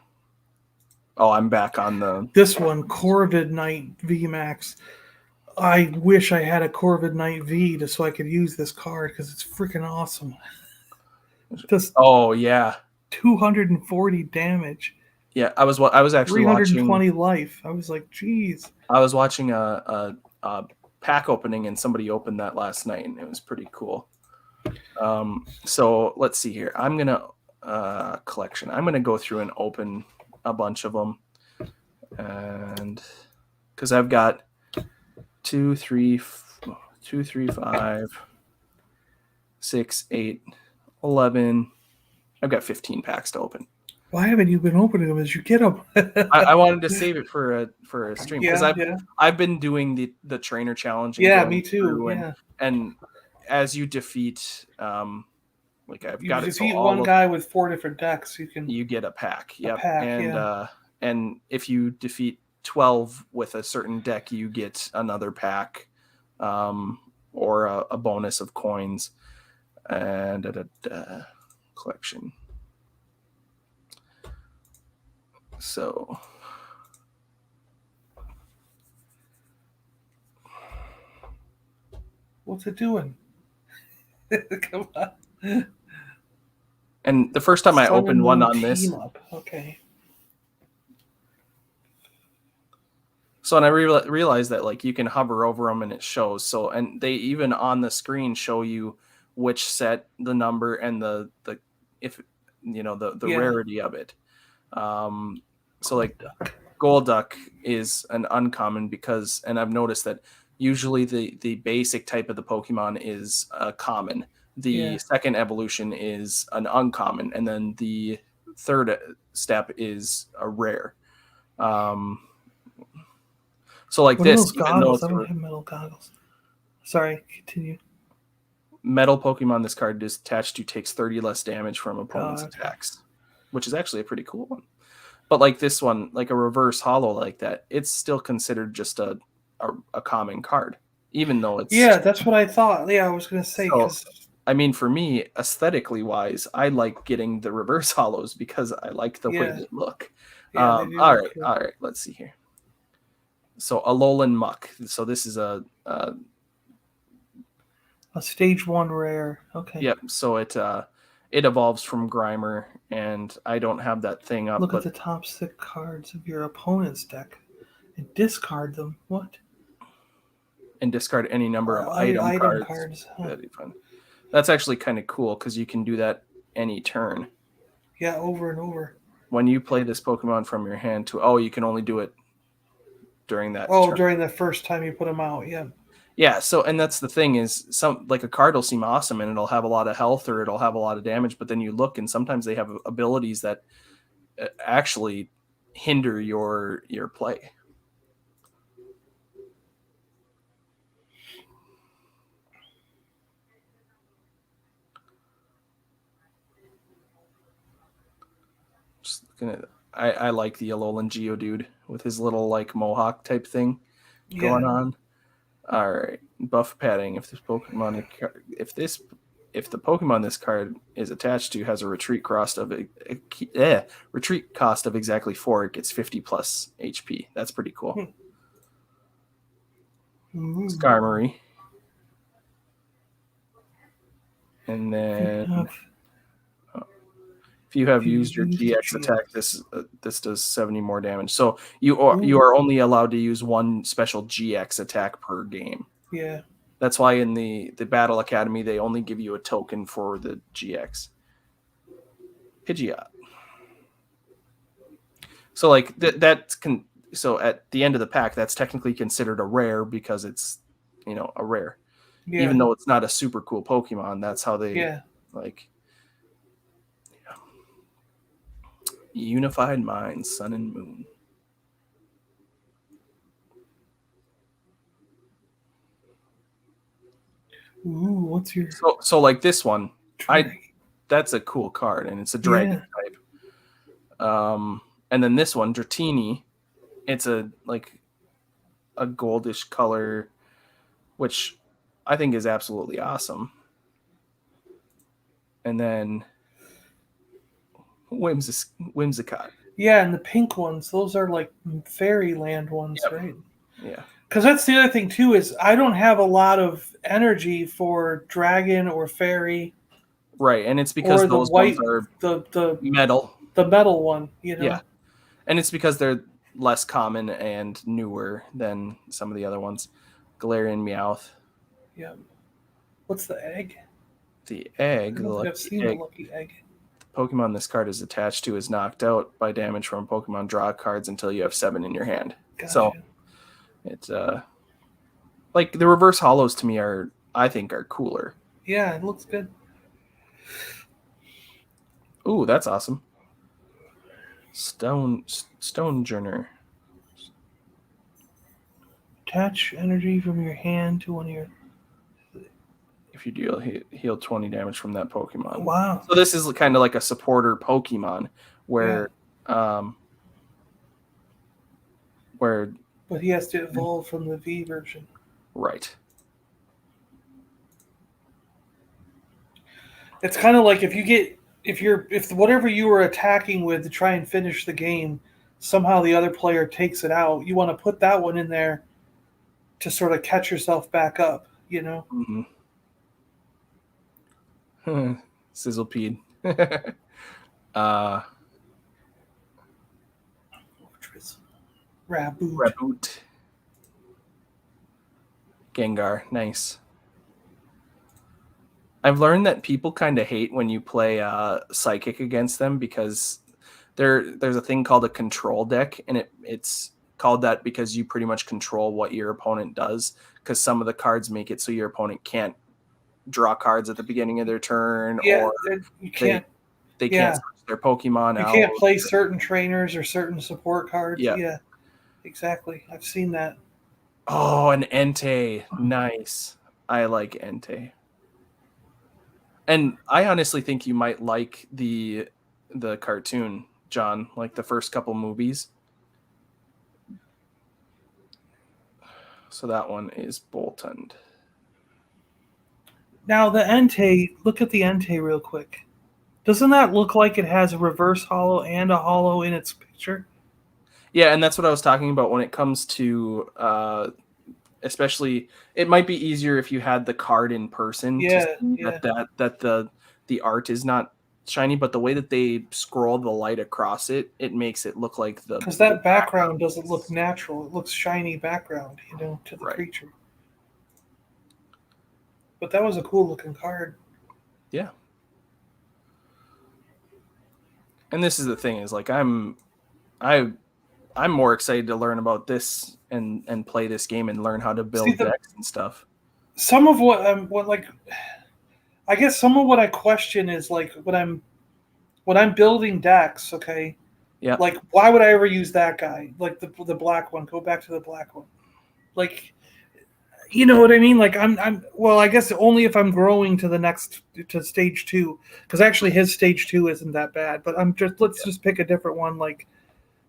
Oh, I'm back on this one, Corvid Knight VMAX. I wish I had a Corvid Knight V just so I could use this card because it's freaking awesome. Just oh yeah, 240 damage. yeah. I was actually 320 watching. life. I was like, geez. I was watching a pack opening, and somebody opened that last night, and it was pretty cool. So let's see here. I'm gonna collection. I'm gonna go through and open a bunch of them, and because I've got 2, 3, 5, 6, 8, 11. I've got 15 packs to open. Why haven't you been opening them as you get them? I wanted to save it for a stream, because Yeah. I've been doing the trainer challenge. And Yeah, me too. Yeah. And as you defeat, like I've You got it. So defeat all one of, guy with 4 different decks. You get a pack. A Yep. pack, And yeah. and if you defeat 12 with a certain deck, you get another pack, or a bonus of coins and collection. So What's it doing? Come on. and the first time I opened one on this, team up. Okay. so and I realized that like you can hover over them and it shows. So and they even on the screen show you which set, the number, and the if you know the Yeah. rarity of it. So like Gold Duck is an uncommon because, and I've noticed that usually the basic type of the Pokemon is a common. The second evolution is an uncommon, and then the third step is a rare. So like What are this, those goggles? I don't have metal goggles. Sorry, continue. Metal Pokemon this card is attached to takes 30 less damage from opponents' attacks, which is actually a pretty cool one. But like this one, like a reverse holo like that, it's still considered just a common card, even though it's... Yeah, that's what I thought. Yeah, I was going to say. So, I mean, for me, aesthetically wise, I like getting the reverse holos because I like the way they look. Yeah, all right, let's see here. So Alolan Muck. So this is a stage 1 rare. Okay. Yep. So it evolves from Grimer, and I don't have that thing up. Look at the top 6 cards of your opponent's deck and discard them. What? And discard any number of item cards. Huh. That'd be fun. That's actually kind of cool because you can do that any turn. Yeah, over and over. When you play this Pokemon from your hand you can only do it during that turn. Turn. During the first time you put them out, yeah. Yeah, so, and that's the thing is, some like a card will seem awesome and it'll have a lot of health or it'll have a lot of damage, but then you look and sometimes they have abilities that actually hinder your play. Just looking at, I like the Alolan Geodude with his little like mohawk type thing going on. All right, buff padding. If the Pokemon this card is attached to has a retreat cost of exactly 4, it gets 50 plus HP. That's pretty cool. Skarmory, and then if you have used your GX attack, this does 70 more damage. So you are only allowed to use one special GX attack per game. Yeah. That's why in the Battle Academy they only give you a token for the GX. Pidgeot. So like so at the end of the pack that's technically considered a rare because it's a rare. Yeah. Even though it's not a super cool Pokemon, that's how they like. Unified Minds, Sun and Moon. Ooh, what's your... So like this one, that's a cool card, and it's a dragon type. And then this one, Dratini, it's a goldish color, which I think is absolutely awesome. And then Whimsicott. Yeah, and the pink ones, those are like fairyland ones, right? Yeah. Because that's the other thing too, is I don't have a lot of energy for dragon or fairy. Right, and it's because those ones are the metal. The metal one, Yeah. And it's because they're less common and newer than some of the other ones. Galarian Meowth. Yeah. What's the egg? The egg. I've seen the lucky egg. Pokemon this card is attached to is knocked out by damage from Pokemon draw cards until you have 7 in your hand. Gotcha. So it's like the reverse holos to me I think are cooler. Yeah, it looks good. Ooh, that's awesome. Stonejourner. Attach energy from your hand to one of your... If you deal heal 20 damage from that Pokemon. Wow. So this is kind of like a supporter Pokemon where Where But he has to evolve from the V version. right. It's kind of like if whatever you were attacking with to try and finish the game, somehow the other player takes it out, you want to put that one in there to sort of catch yourself back up, you know? Mm-hmm. Sizzlepede. Raboot. Raboot. Gengar. Nice. I've learned that people kind of hate when you play Psychic against them because there's a thing called a control deck, and it's called that because you pretty much control what your opponent does, because some of the cards make it so your opponent can't draw cards at the beginning of their turn, Yeah, or you can't. they can't switch their Pokemon You out. can't play certain trainers or certain support cards. Yeah. Yeah, exactly. I've seen that. Oh, an Entei. Nice. I like Entei. And I honestly think you might like the cartoon, John, like the first couple movies. So that one is Boltund. Now the Entei, look at the Entei real quick. Doesn't that look like it has a reverse holo and a holo in its picture? Yeah, and that's what I was talking about when it comes to especially it might be easier if you had the card in person Yeah, that the art is not shiny, but the way that they scroll the light across it, it makes it look like because that background doesn't look natural. It looks shiny background, to the creature. But that was a cool looking card. Yeah. And this is the thing is like I'm more excited to learn about this and play this game and learn how to build decks and stuff. Some of I guess some of what I question is like when I'm building decks, okay? Yeah. Like why would I ever use that guy? Like the black one. Go back to the black one. Like you know what I mean? Like I'm well, I guess only if I'm growing to stage 2, because actually his stage 2 isn't that bad. But let's just pick a different one, like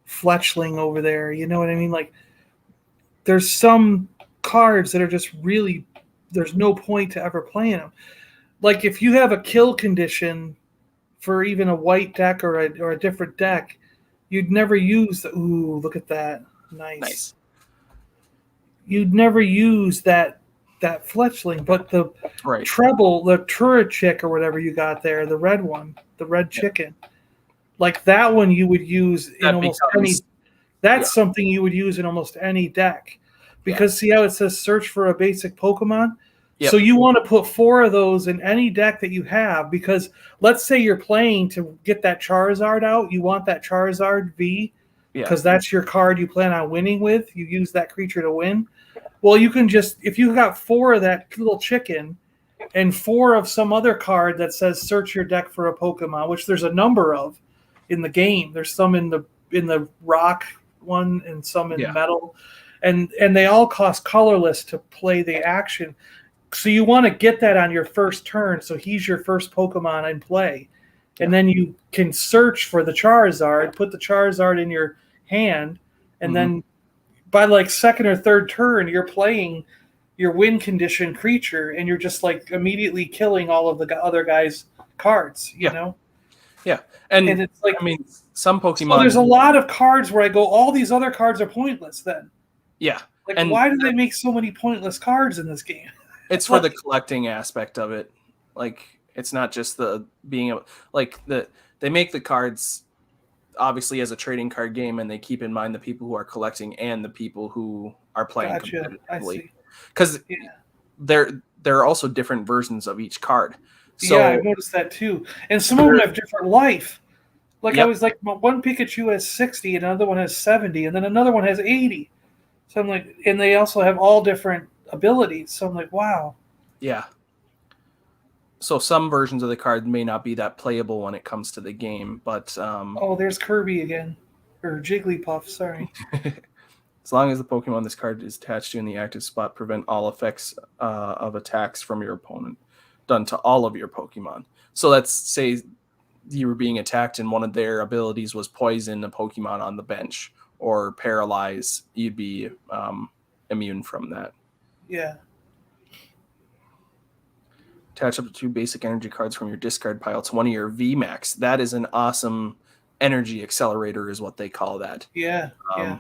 Fletchling over there. You know what I mean? Like there's some cards that are just really there's no point to ever playing them. Like if you have a kill condition for even a white deck or a different deck, you'd never use ooh, look at that. Nice. You'd never use that Fletchling, but the treble, the Turachik or whatever you got there, the red one, the red chicken, like that one you would use in almost any. That's something you would use in almost any deck, because see how it says search for a basic Pokemon. Yep. So you want to put 4 of those in any deck that you have, because let's say you're playing to get that Charizard out, you want that Charizard V. Because that's your card you plan on winning with. You use that creature to win. Well, you can just, if you got 4 of that little chicken and 4 of some other card that says search your deck for a Pokemon, which there's a number of in the game. There's some in the rock one and some in metal. And they all cost colorless to play the action. So you want to get that on your first turn. So he's your first Pokemon in play. And then you can search for the Charizard, put the Charizard in your hand, and then by like second or third turn, you're playing your win condition creature, and you're just like immediately killing all of the other guys' cards, you know? Yeah. And it's like, I mean, some Pokemon. So there's a lot of cards where I go, all these other cards are pointless then. Yeah. Like, and why do they make so many pointless cards in this game? It's for the collecting aspect of it. Like, it's not just the being able, like they make the cards obviously as a trading card game, and they keep in mind the people who are collecting and the people who are playing competitively. Because there are also different versions of each card. So, yeah, I've noticed that too. And some of them have different life. Like I was like, one Pikachu has 60, and another one has 70, and then another one has 80. So I'm like, and they also have all different abilities. So I'm like, wow. Yeah. So some versions of the card may not be that playable when it comes to the game, but oh, there's Kirby again, or Jigglypuff. Sorry. As long as the Pokemon this card is attached to in the active spot, prevent all effects of attacks from your opponent done to all of your Pokemon. So let's say you were being attacked, and one of their abilities was poison a Pokemon on the bench, or paralyze, you'd be immune from that. Yeah. Attach up to 2 basic energy cards from your discard pile to one of your Vmax. That is an awesome energy accelerator, is what they call that. Yeah. Yeah.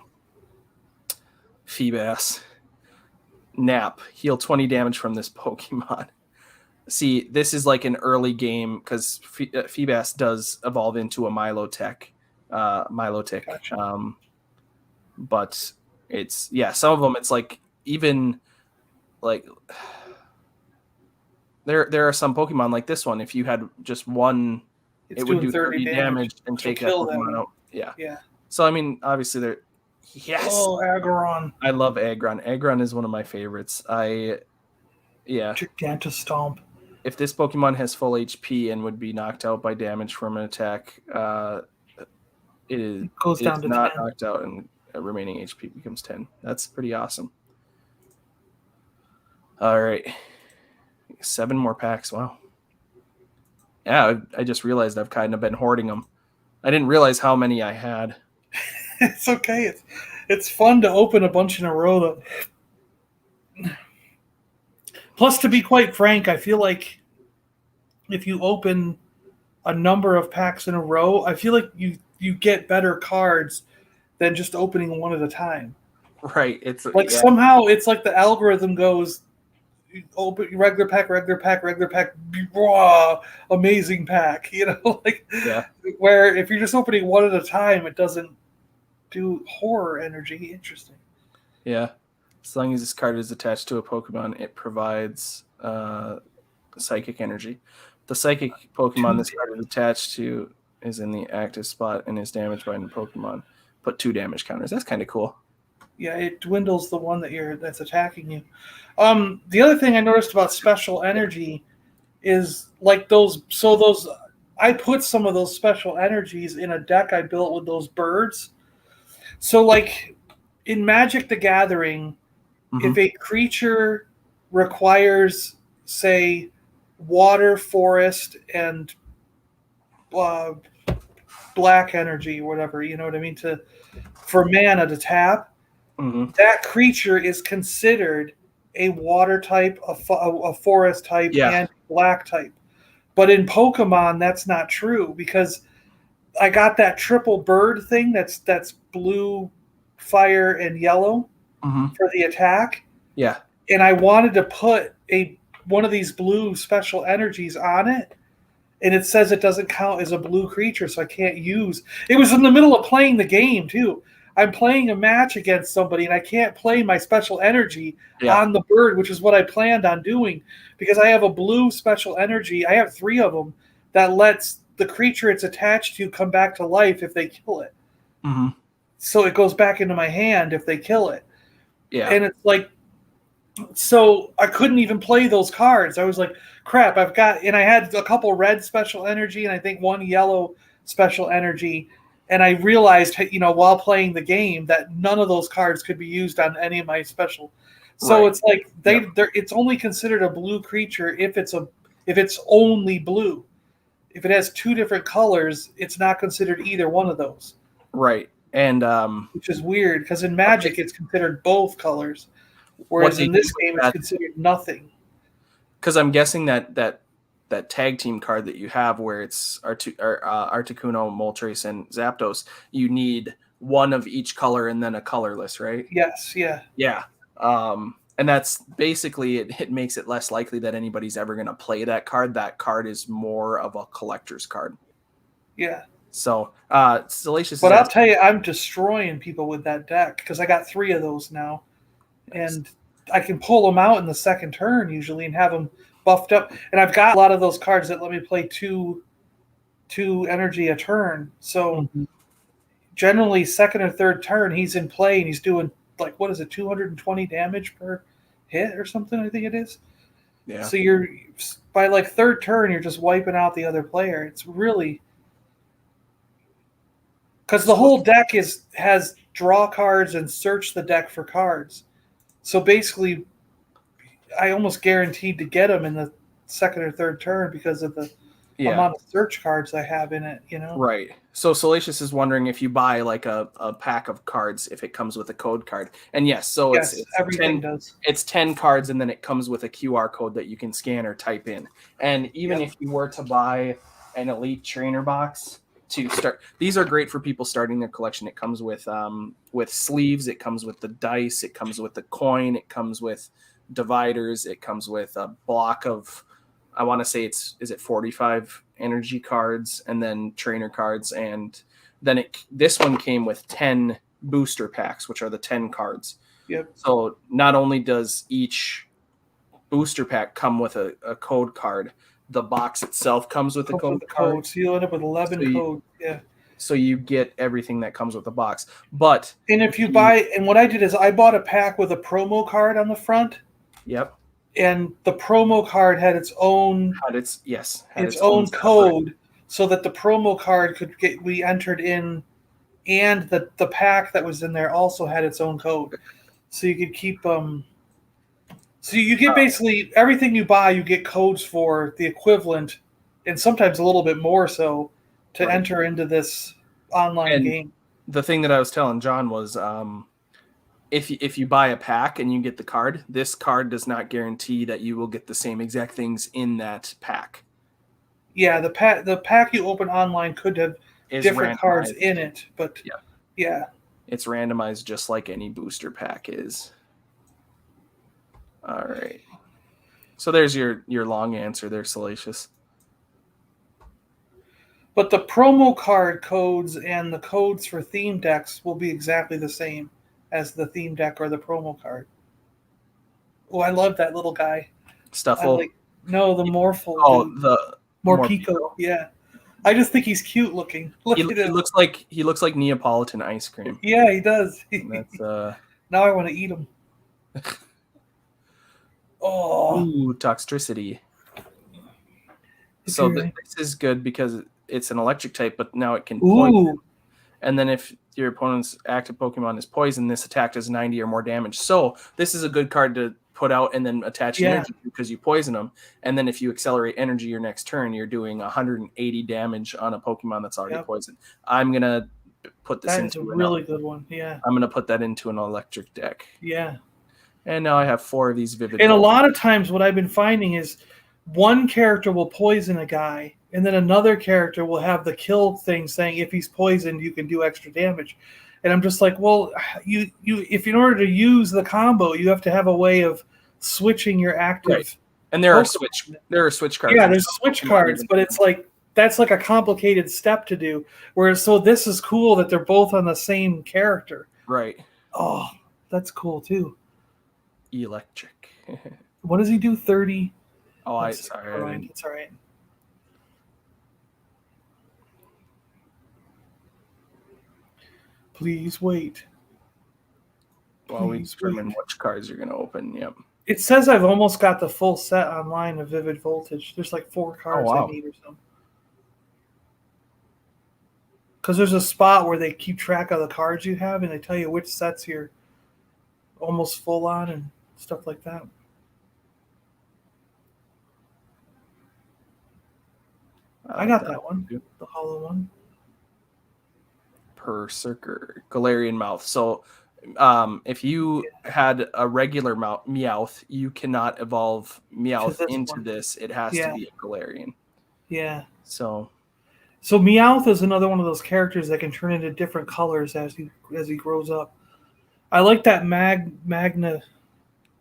Feebas. Nap. Heal 20 damage from this Pokemon. See, this is like an early game because Feebas does evolve into a Milotic. Gotcha. But it's, yeah, some of them, it's like, even like, there are some Pokemon like this one. If you had just one, It's it would doing do 30 damage and which will take that kill Pokemon them. out. Yeah. Yeah. So, I mean, obviously, there. Yes. Oh, Aggron. I love Aggron. Aggron is one of my favorites. Yeah. Gigantistomp. If this Pokemon has full HP and would be knocked out by damage from an attack, it goes down to not 10. knocked out, and remaining HP becomes 10. That's pretty awesome. All right. 7 more packs. Wow. Yeah, I just realized I've kind of been hoarding them. I didn't realize how many I had. It's okay. It's fun to open a bunch in a row, though. Plus, to be quite frank, I feel like if you open a number of packs in a row, I feel like you get better cards than just opening one at a time. Right. It's like somehow it's like the algorithm goes, open regular pack, raw, amazing pack. Like, yeah. Where if you're just opening one at a time, it doesn't do horror energy. Interesting. Yeah. As long as this card is attached to a Pokemon, it provides psychic energy. The psychic Pokemon this card is attached to is in the active spot and is damaged by a Pokemon. Put 2 damage counters. That's kind of cool. Yeah, it dwindles the one that's attacking you. The other thing I noticed about special energy is like those. So those, I put some of those special energies in a deck I built with those birds. So like in Magic the Gathering, if a creature requires, say, water, forest, and black energy or whatever, you know what I mean, for mana to tap, that creature is considered a water type, a forest type, and black type. But in Pokemon, that's not true because I got that triple bird thing that's blue, fire, and yellow for the attack. Yeah. And I wanted to put one of these blue special energies on it, and it says it doesn't count as a blue creature, so I can't use. It was in the middle of playing the game too. I'm playing a match against somebody, and I can't play my special energy on the bird, which is what I planned on doing, because I have a blue special energy. I have 3 of them that lets the creature it's attached to come back to life if they kill it. So it goes back into my hand if they kill it. Yeah. And it's like, so I couldn't even play those cards. I was like, crap, and I had a couple red special energy and I think 1 yellow special energy. And I realized, while playing the game that none of those cards could be used on any of my special. So it's like it's only considered a blue creature if it's only blue. If it has 2 different colors, it's not considered either one of those. Right. And which is weird because in Magic it's considered both colors. Whereas in this game, it's considered nothing. Because I'm guessing that tag team card that you have, where it's Articuno, Moltres, and Zapdos, you need one of each color and then a colorless, right? Yes, yeah. Yeah. And that's basically it makes it less likely that anybody's ever going to play that card. That card is more of a collector's card. Yeah. So, Salacious. But I'll tell you, I'm destroying people with that deck because I got 3 of those now. And I can pull them out in the second turn usually and have them buffed up. And I've got a lot of those cards that let me play two energy a turn. So generally second or third turn, he's in play and he's doing 220 damage per hit or something, I think it is. Yeah. So you're by third turn, you're just wiping out the other player. It's really because the whole deck has draw cards and search the deck for cards. So basically, I almost guaranteed to get them in the second or third turn because of the Yeah. amount of search cards I have in it. Right. So Salacious is wondering if you buy like a pack of cards, if it comes with a code card. And yes, so Yes, it's everything does. 10 cards, and then it comes with a QR code that you can scan or type in. And even Yep. if you were to buy an elite trainer box to start, these are great for people starting their collection. It comes with sleeves, it comes with the dice, it comes with the coin, it comes with dividers, it comes with a block of, I want to say is it 45 energy cards and then trainer cards, and then this one came with 10 booster packs, which are the 10 cards. Yep. So not only does each booster pack come with a code card, the box itself comes with a Comes code with the card. code, so you'll end up with 11 codes. Yeah. So you get everything that comes with the box. But And if you buy, and what I did is I bought a pack with a promo card on the front. Yep. And the promo card had its own Had its own separate code, so that the promo card we entered in, and the pack that was in there also had its own code, so you could keep So you get basically everything you buy, you get codes for the equivalent, and sometimes a little bit more so, to Right. enter into this online game. The thing that I was telling John was, if you buy a pack and you get the card, this card does not guarantee that you will get the same exact things in that pack. Yeah, the pack you open online could have different cards in it, but yeah, it's randomized just like any booster pack is. All right. So there's your long answer there, Salacious. But the promo card codes and the codes for theme decks will be exactly the same as the theme deck or the promo card. Oh, I love that little guy. Stuffle? No, the Morphle. Oh, dude. the Morpico. Yeah, I just think he's cute looking. Look he at him. He looks like Neapolitan ice cream. Yeah, he does. That's now I want to eat him. Oh, ooh, Toxtricity. So this is good because it's an electric type, but now it can poison. And then if your opponent's active Pokemon is poison, this attack does 90 or more damage. So this is a good card to put out and then attach energy because you poison them. And then if you accelerate energy your next turn, you're doing 180 damage on a Pokemon that's already poisoned. I'm going to put this into a really good one. Yeah. I'm going to put that into an electric deck. Yeah. And now I have 4 of these vivid. And a lot of times what I've been finding is one character will poison a guy, and then another character will have the kill thing saying if he's poisoned, you can do extra damage. And I'm just like, well, you if in order to use the combo, you have to have a way of switching your active. Right. And there are switch cards. Yeah, there's switch cards, but it's like that's like a complicated step to do. Whereas so this is cool that they're both on the same character. Right. Oh, that's cool too. Electric. What does he do? 30. Oh, sorry. It's all right. Please wait. While we determine which cards you're going to open. Yep. It says I've almost got the full set online of Vivid Voltage. There's like 4 cards I need or something. Because there's a spot where they keep track of the cards you have, and they tell you which sets you're almost full on and stuff like that. I got that one, the Holo one. Berserker, Galarian Mouth. So if you had a regular Meowth, you cannot evolve Meowth into this. It has to be a Galarian. Yeah. So Meowth is another one of those characters that can turn into different colors as he grows up. I like that Magna.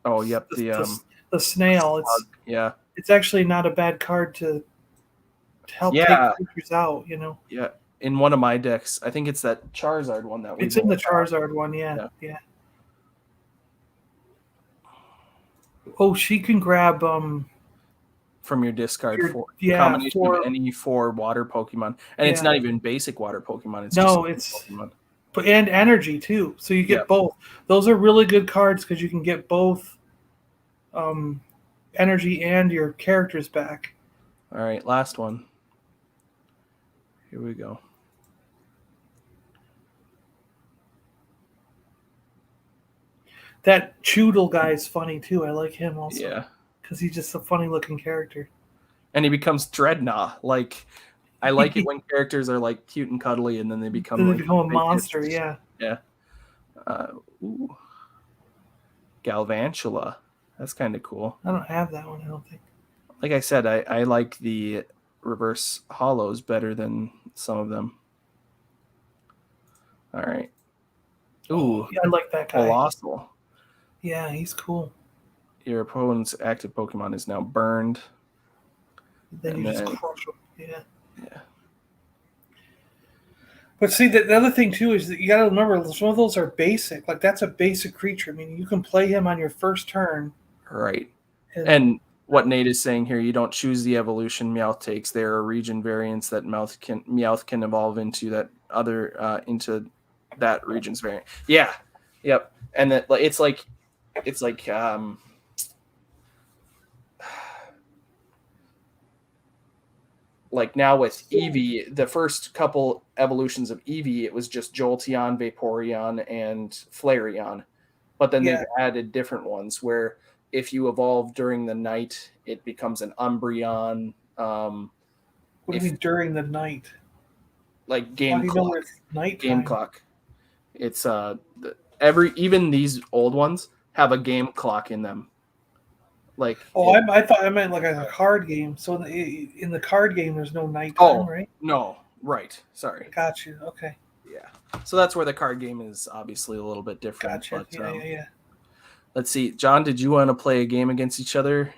Oh, yep. The snail. It's actually not a bad card to help take creatures out, Yeah. In one of my decks, I think it's that Charizard one that we. It's in the Charizard one, yeah. Oh, she can grab from your discard combination of any 4 water Pokemon, and it's not even basic water Pokemon. It's Pokemon. And energy too. So you get both. Those are really good cards because you can get both energy and your characters back. All right, last one. Here we go. That Choodle guy is funny too. I like him also. Yeah. Because he's just a funny looking character. And he becomes Dreadnought. Like, I like it when characters are like cute and cuddly, and then they become Then they like become a big monster. hits. Yeah. Yeah. Ooh, Galvantula. That's kind of cool. I don't have that one. I don't think. Like I said, I like the reverse hollows better than some of them. All right. Ooh, Yeah, I like that guy. Colossal. Yeah, he's cool. Your opponent's active Pokemon is now burned. Then you just crush him. Yeah. Yeah. But see, the other thing too is that you got to remember some of those are basic. Like that's a basic creature. I mean, you can play him on your first turn. Right. And what Nate is saying here, you don't choose the evolution Meowth takes. There are region variants that Meowth can evolve into that other into that region's variant. Yeah. Yep. And that it's like like now with Eevee, the first couple evolutions of Eevee, it was just Jolteon, Vaporeon, and Flareon. But then they've added different ones where if you evolve during the night, it becomes an Umbreon. What do you mean during the night? Like game clock. Night game clock. It's even these old ones have a game clock in them. Like I thought I meant like a card game. So in the card game, there's no nighttime, right? No, right. Sorry. Got you. Okay. Yeah. So that's where the card game is obviously a little bit different. Gotcha. But, yeah. Let's see, John. Did you want to play a game against each other,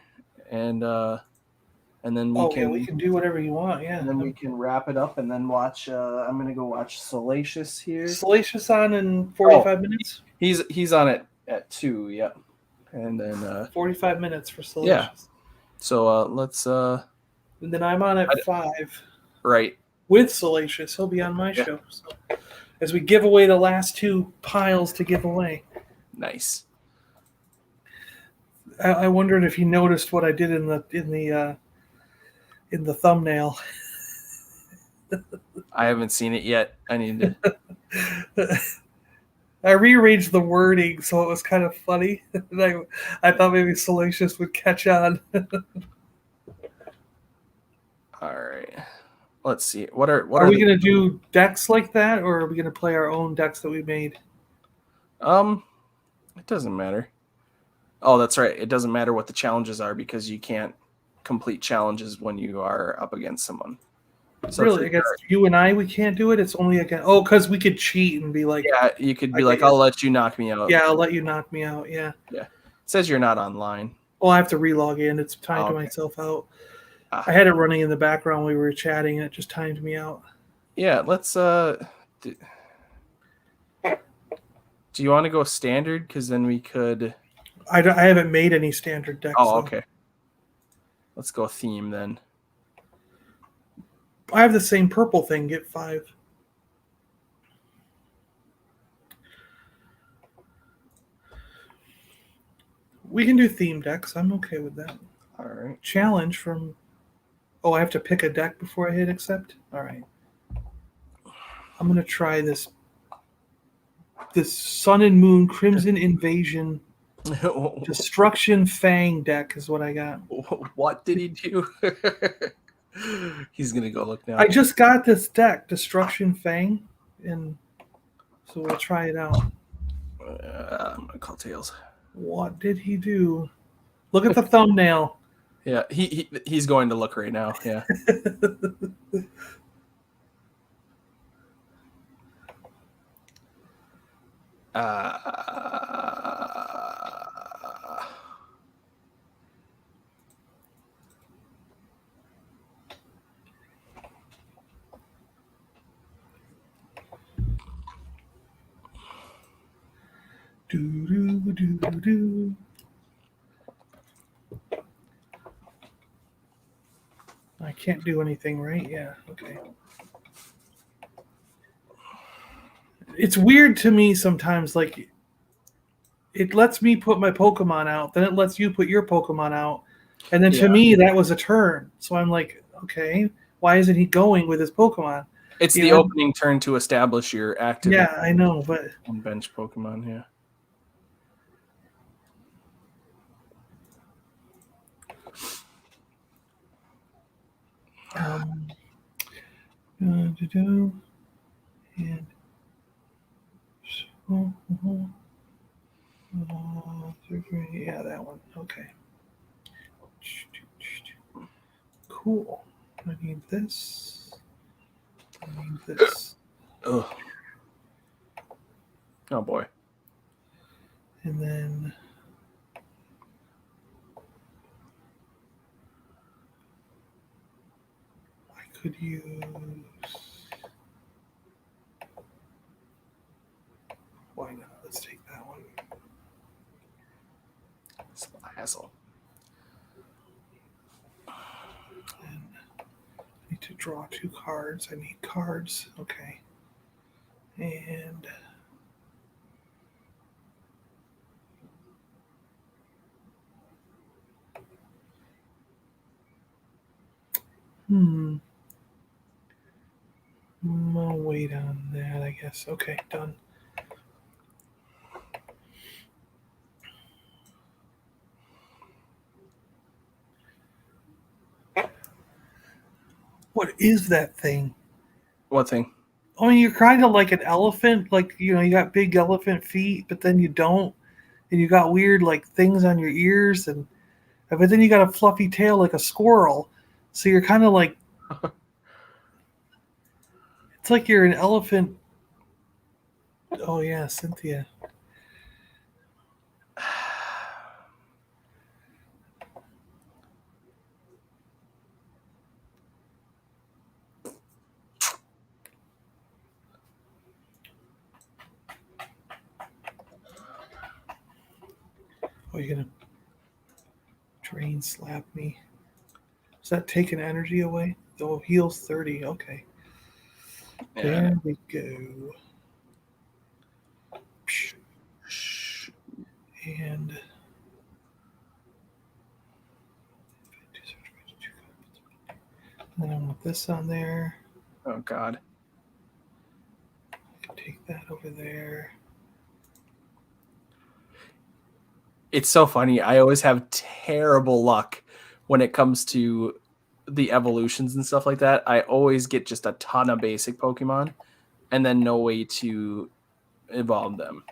and then we can do whatever you want. Yeah. And then we can wrap it up, and then watch. I'm gonna go watch Salacious here. Salacious on in 45 minutes. He's on it at 2. Yep. And then 45 minutes for Salacious. Yeah. So let's. And then I'm on at 5. Right. With Salacious, he'll be on my show. So, as we give away the last 2 piles to give away. Nice. I wondered if you noticed what I did in the thumbnail. I haven't seen it yet. I need to. I rearranged the wording so it was kind of funny. I thought maybe Salacious would catch on. All right. Let's see. What are we going to do decks like that, or are we going to play our own decks that we made? It doesn't matter. Oh, that's right. It doesn't matter what the challenges are because you can't complete challenges when you are up against someone. So really, against you and I, we can't do it. It's only against. Oh, because we could cheat and be like. Yeah, you could be like, I'll let you knock me out. Yeah, I'll let you knock me out. Yeah. Yeah. It says you're not online. Well, I have to relog in. It's timed myself out. I had it running in the background. We were chatting, and it just timed me out. Yeah, let's. Do you want to go standard? Because then we could. I haven't made any standard decks. Oh, okay. Let's go theme then. I have the same purple thing. Get 5. We can do theme decks. I'm okay with that. All right. Challenge from. Oh, I have to pick a deck before I hit accept? All right. I'm going to try this Sun and Moon Crimson Invasion Destruction Fang deck is what I got. What did he do? He's going to go look now. I just got this deck, Destruction Fang, and so we'll try it out. I'm going to call Tails. What did he do? Look at the thumbnail. Yeah, he's going to look right now. Yeah. Do. I can't do anything, right? Yeah, okay. It's weird to me sometimes, like, it lets me put my Pokemon out, then it lets you put your Pokemon out, and then to me, that was a turn. So I'm like, okay, why isn't he going with his Pokemon? It's the opening turn to establish your active. Yeah, I know, but... bench Pokemon, yeah. Um, and yeah, that one. Okay. Cool. I need this. I need this. Ugh. Oh boy. And then I could use. Why not? Let's take that one. It's a hassle. And I need to draw 2 cards. I need cards. Okay. And I'll wait on that, I guess. Okay, done. What is that thing? What thing? I mean, you're kind of like an elephant. Like, you got big elephant feet, but then you don't. And you got weird, like, things on your ears. But then you got a fluffy tail like a squirrel. So you're kind of like, it's like you're an elephant. Oh, yeah, Cynthia. Oh, you're going to drain slap me. Does that take an energy away? Oh, heals 30. Okay. Yeah. There we go. And then I want this on there. Oh God. I can take that over there. It's so funny. I always have terrible luck when it comes to the evolutions and stuff like that. I always get just a ton of basic Pokemon and then no way to evolve them.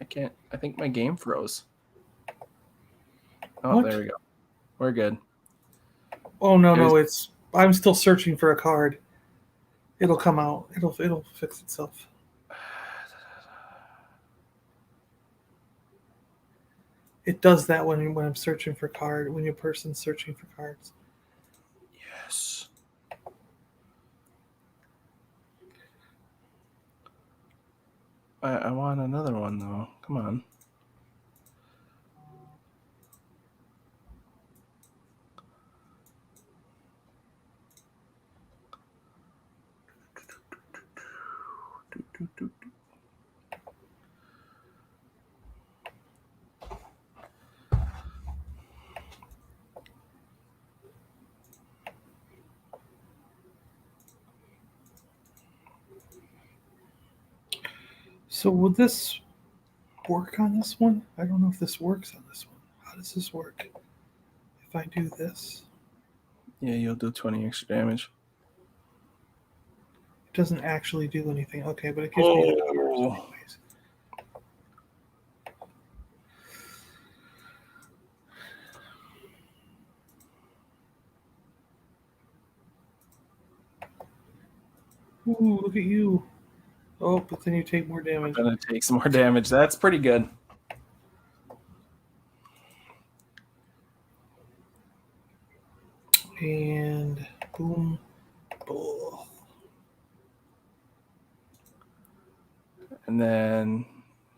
I can't. I think my game froze. Oh, What? there we go. We're good. Oh no, I'm still searching for a card. It'll come out. It'll fix itself. It does that when I'm searching for card, when your person's searching for cards. Yes. I want another one though. Come on. So would this work on this one? I don't know if this works on this one. How does this work? If I do this, Yeah, you'll do 20 extra damage. it doesn't actually do anything. Okay, but it gives me the cards anyways. Ooh, look at you. Oh, but then you take more damage. I'm gonna take some more damage. That's pretty good. And boom. Oh. And then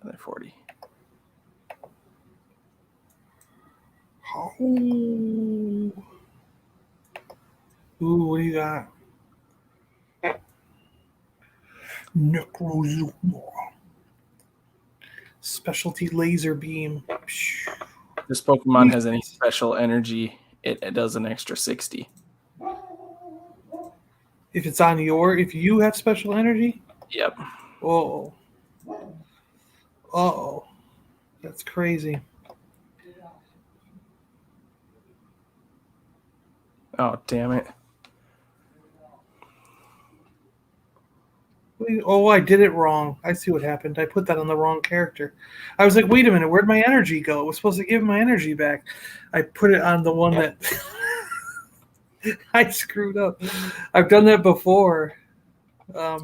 another 40. Oh. Ooh, what do you got? Necrozuma. Specialty laser beam. This Pokemon has any special energy, it does an extra 60. If it's on if you have special energy? Yep. Oh. Uh-oh. That's crazy. Oh, damn it. Oh, I did it wrong. I see what happened. I put that on the wrong character. I was like, wait a minute, where'd my energy go? It was supposed to give my energy back. I put it on the one that I screwed up. I've done that before. All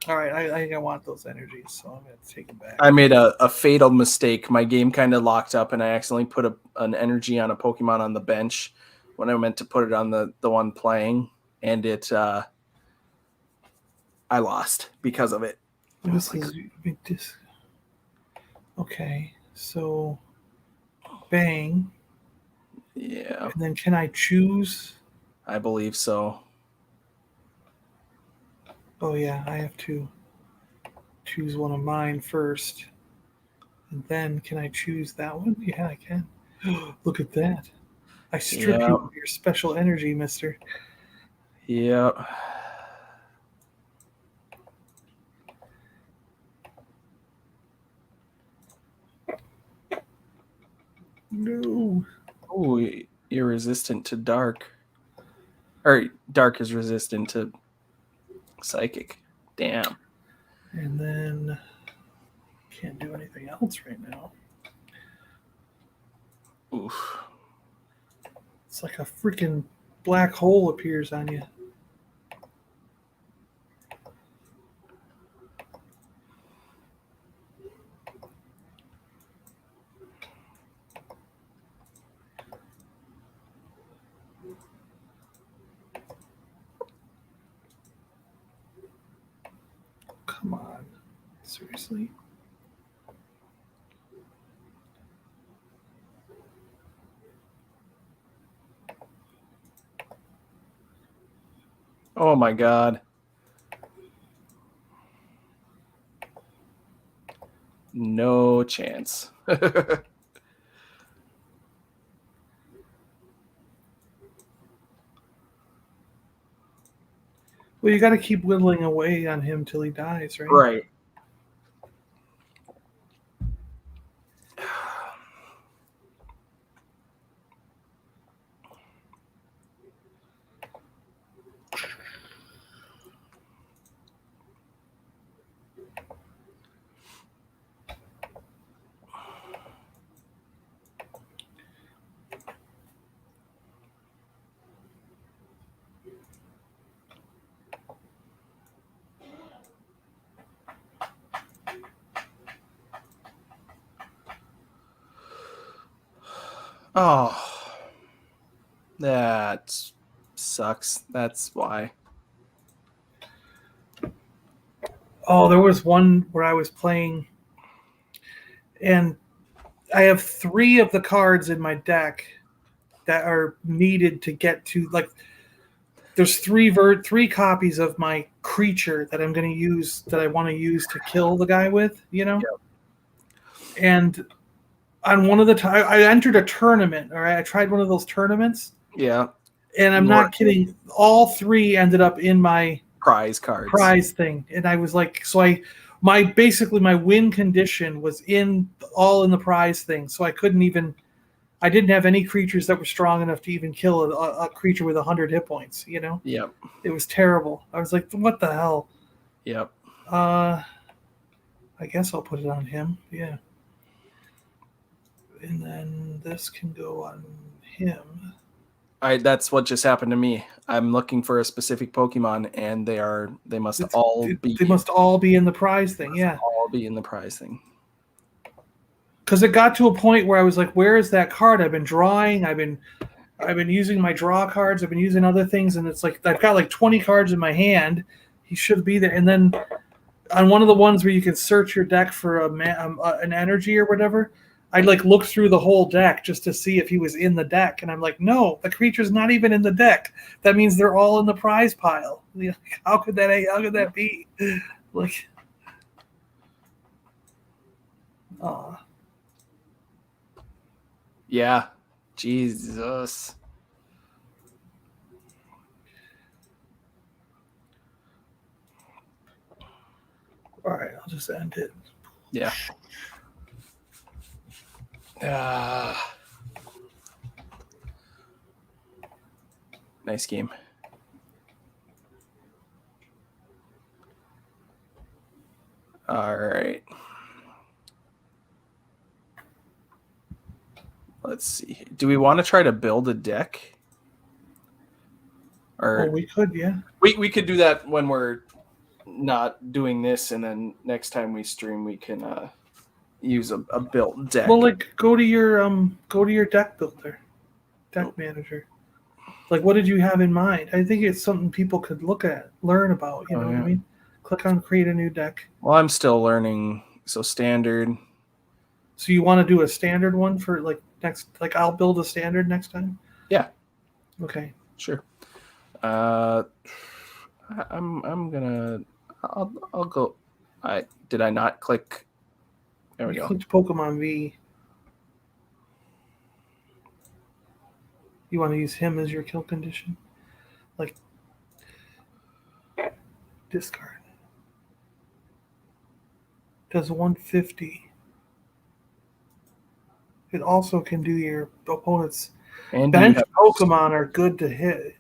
right, I want those energies, so I'm going to take them back. I made a fatal mistake. My game kind of locked up, and I accidentally put an energy on a Pokemon on the bench when I meant to put it on the one playing, and I lost because of it. Okay, so bang. Yeah. And then can I choose? I believe so. Oh, yeah, I have to choose one of mine first. And then can I choose that one? Yeah, I can. Look at that. I strip you of your special energy, mister. Yeah. No. Oh, you're resistant to dark. Or dark is resistant to psychic. Damn. And then can't do anything else right now. Oof. It's like a freaking black hole appears on you. Come on. Seriously? Oh my god. No chance. Well, you got to keep whittling away on him till he dies, right? Right. Oh, that sucks. That's why. Oh, there was one where I was playing, and I have 3 of the cards in my deck that are needed to get to, like, there's 3 copies of my creature that I'm going to use, that I want to use to kill the guy with, you know? Yep. And on one of the times, I entered a tournament, all right? I tried one of those tournaments. Yeah. And I'm not kidding. All 3 ended up in my Prize cards. Prize thing. And I was like, so my win condition was all in the prize thing. So I didn't have any creatures that were strong enough to even kill a creature with 100 hit points, you know? Yep. It was terrible. I was like, what the hell? Yep. I guess I'll put it on him. Yeah. And then this can go on him. That's what just happened to me. I'm looking for a specific Pokemon, and they must all be in the prize thing. Yeah. All be in the prize thing. Because it got to a point where I was like, where is that card? I've been drawing. I've been using my draw cards. I've been using other things, and it's like I've got like 20 cards in my hand. He should be there. And then on one of the ones where you can search your deck for an energy or whatever, I'd like look through the whole deck just to see if he was in the deck, and I'm like, no, the creature's not even in the deck. That means they're all in the prize pile. How could that be? Like, Yeah. Jesus. All right, I'll just end it. Yeah. Nice game. All right. Let's see. Do we want to try to build a deck? Or we could, yeah. We could do that when we're not doing this, and then next time we stream, we can use a built deck. Well, like go to your deck builder, deck manager. Like, what did you have in mind? I think it's something people could look at, learn about. You know what I mean? Click on create a new deck. Well, I'm still learning. So standard. So you want to do a standard one for like next? Like I'll build a standard next time. Yeah. Okay. Sure. I'm gonna. I'll go. Did I not click? There we go. Clicked Pokemon V. You want to use him as your kill condition? Like discard. Does 150. It also can do your opponent's bench Pokemon are good to hit.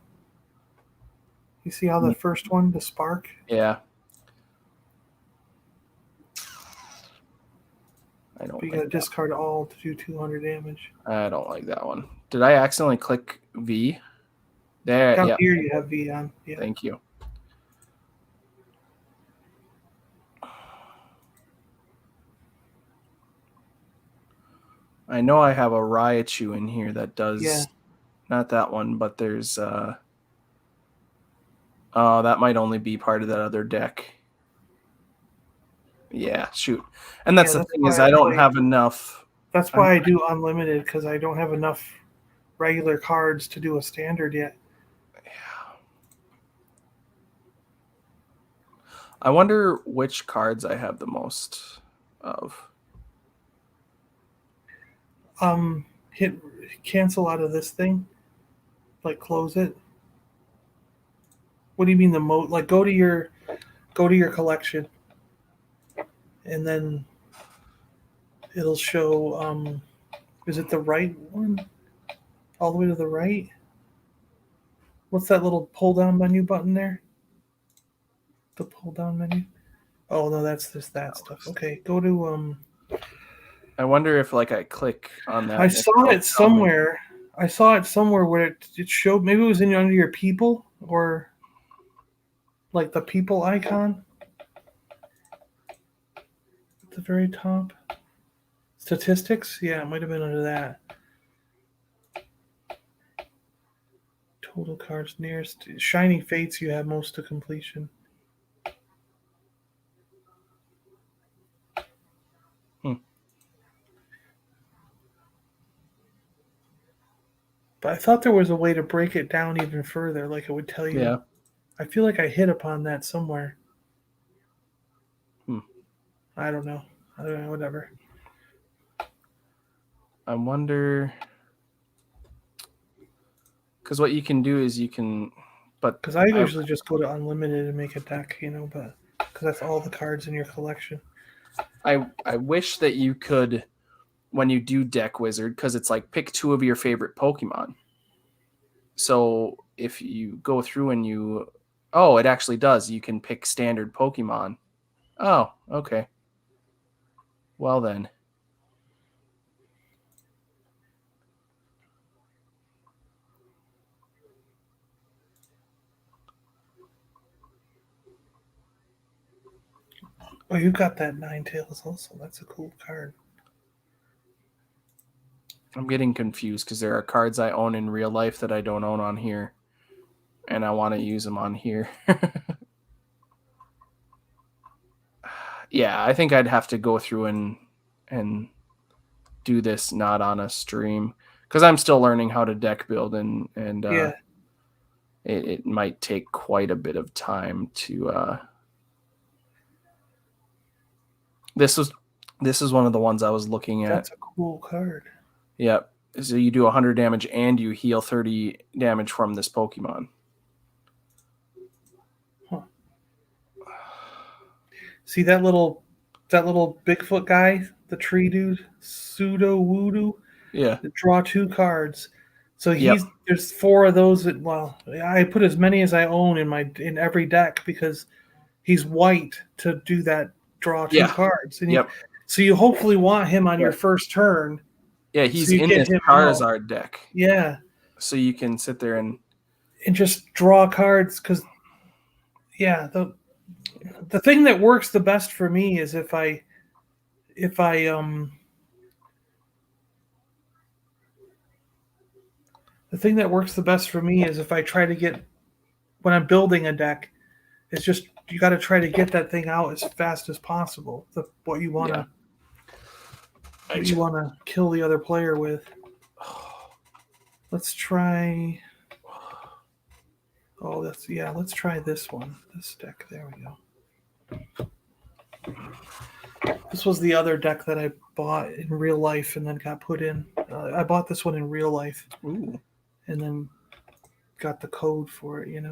You see how the first one, the spark? Yeah. I don't. But you gotta discard all to do 200 damage. I don't like that one. Did I accidentally click V? There. Down here you have V on. Yeah. Thank you. I know I have a Raichu in here that does not that one, but there's that might only be part of that other deck. Yeah, shoot. And that's the thing is I don't have enough. That's why I do unlimited, because I don't have enough regular cards to do a standard yet. Yeah. I wonder which cards I have the most of. Hit cancel out of this thing. Like close it. What do you mean the most? Like go to your collection, and then it'll show. Is it the right one? All the way to the right. What's that little pull down menu button there? The pull down menu. Oh no, that's just that stuff. Okay, go to I wonder if like I click on that. I saw it somewhere. I saw it somewhere where it showed. Maybe it was under your people, or like the people icon at the very top. Statistics, yeah, it might have been under that. Total cards nearest Shining Fates. You have most to completion. But I thought there was a way to break it down even further, like it would tell you. Yeah. I feel like I hit upon that somewhere. I don't know. Whatever. I wonder, because what you can do is you can, but because I usually just go to unlimited and make a deck, but because that's all the cards in your collection. I wish that you could, when you do Deck Wizard, because it's like pick 2 of your favorite Pokemon. So if you go through and it actually does. You can pick standard Pokemon. Oh, okay. Well then. Oh, you got that Ninetales also. That's a cool card. I'm getting confused because there are cards I own in real life that I don't own on here. And I want to use them on here. Yeah, I think I'd have to go through and do this not on a stream. Because I'm still learning how to deck build and it might take quite a bit of time to This is one of the ones I was looking at. That's a cool card. Yep. So you do 100 damage and you heal 30 damage from this Pokemon. Huh. See that little Bigfoot guy the tree dude, Pseudo Voodoo, Yeah. draw 2 cards. So Yep. there's 4 of those that, well, I put as many as I own in every deck because he's white to do that, draw 2 Yeah. cards. Yep. So you hopefully want him on your Right. first turn. Yeah, So he's you in get this him out. Charizard deck. Yeah. So you can sit there and just draw cards because, yeah, the thing that works the best for me is if I the thing that works the best for me is if I try to get, when I'm building a deck, it's just you got to try to get that thing out as fast as possible. What you want yeah. to kill the other player with. Let's try. Oh, let's try this one. This deck. There we go. This was the other deck that I bought in real life and then got put in. I bought this one in real life. Ooh. And then got the code for it,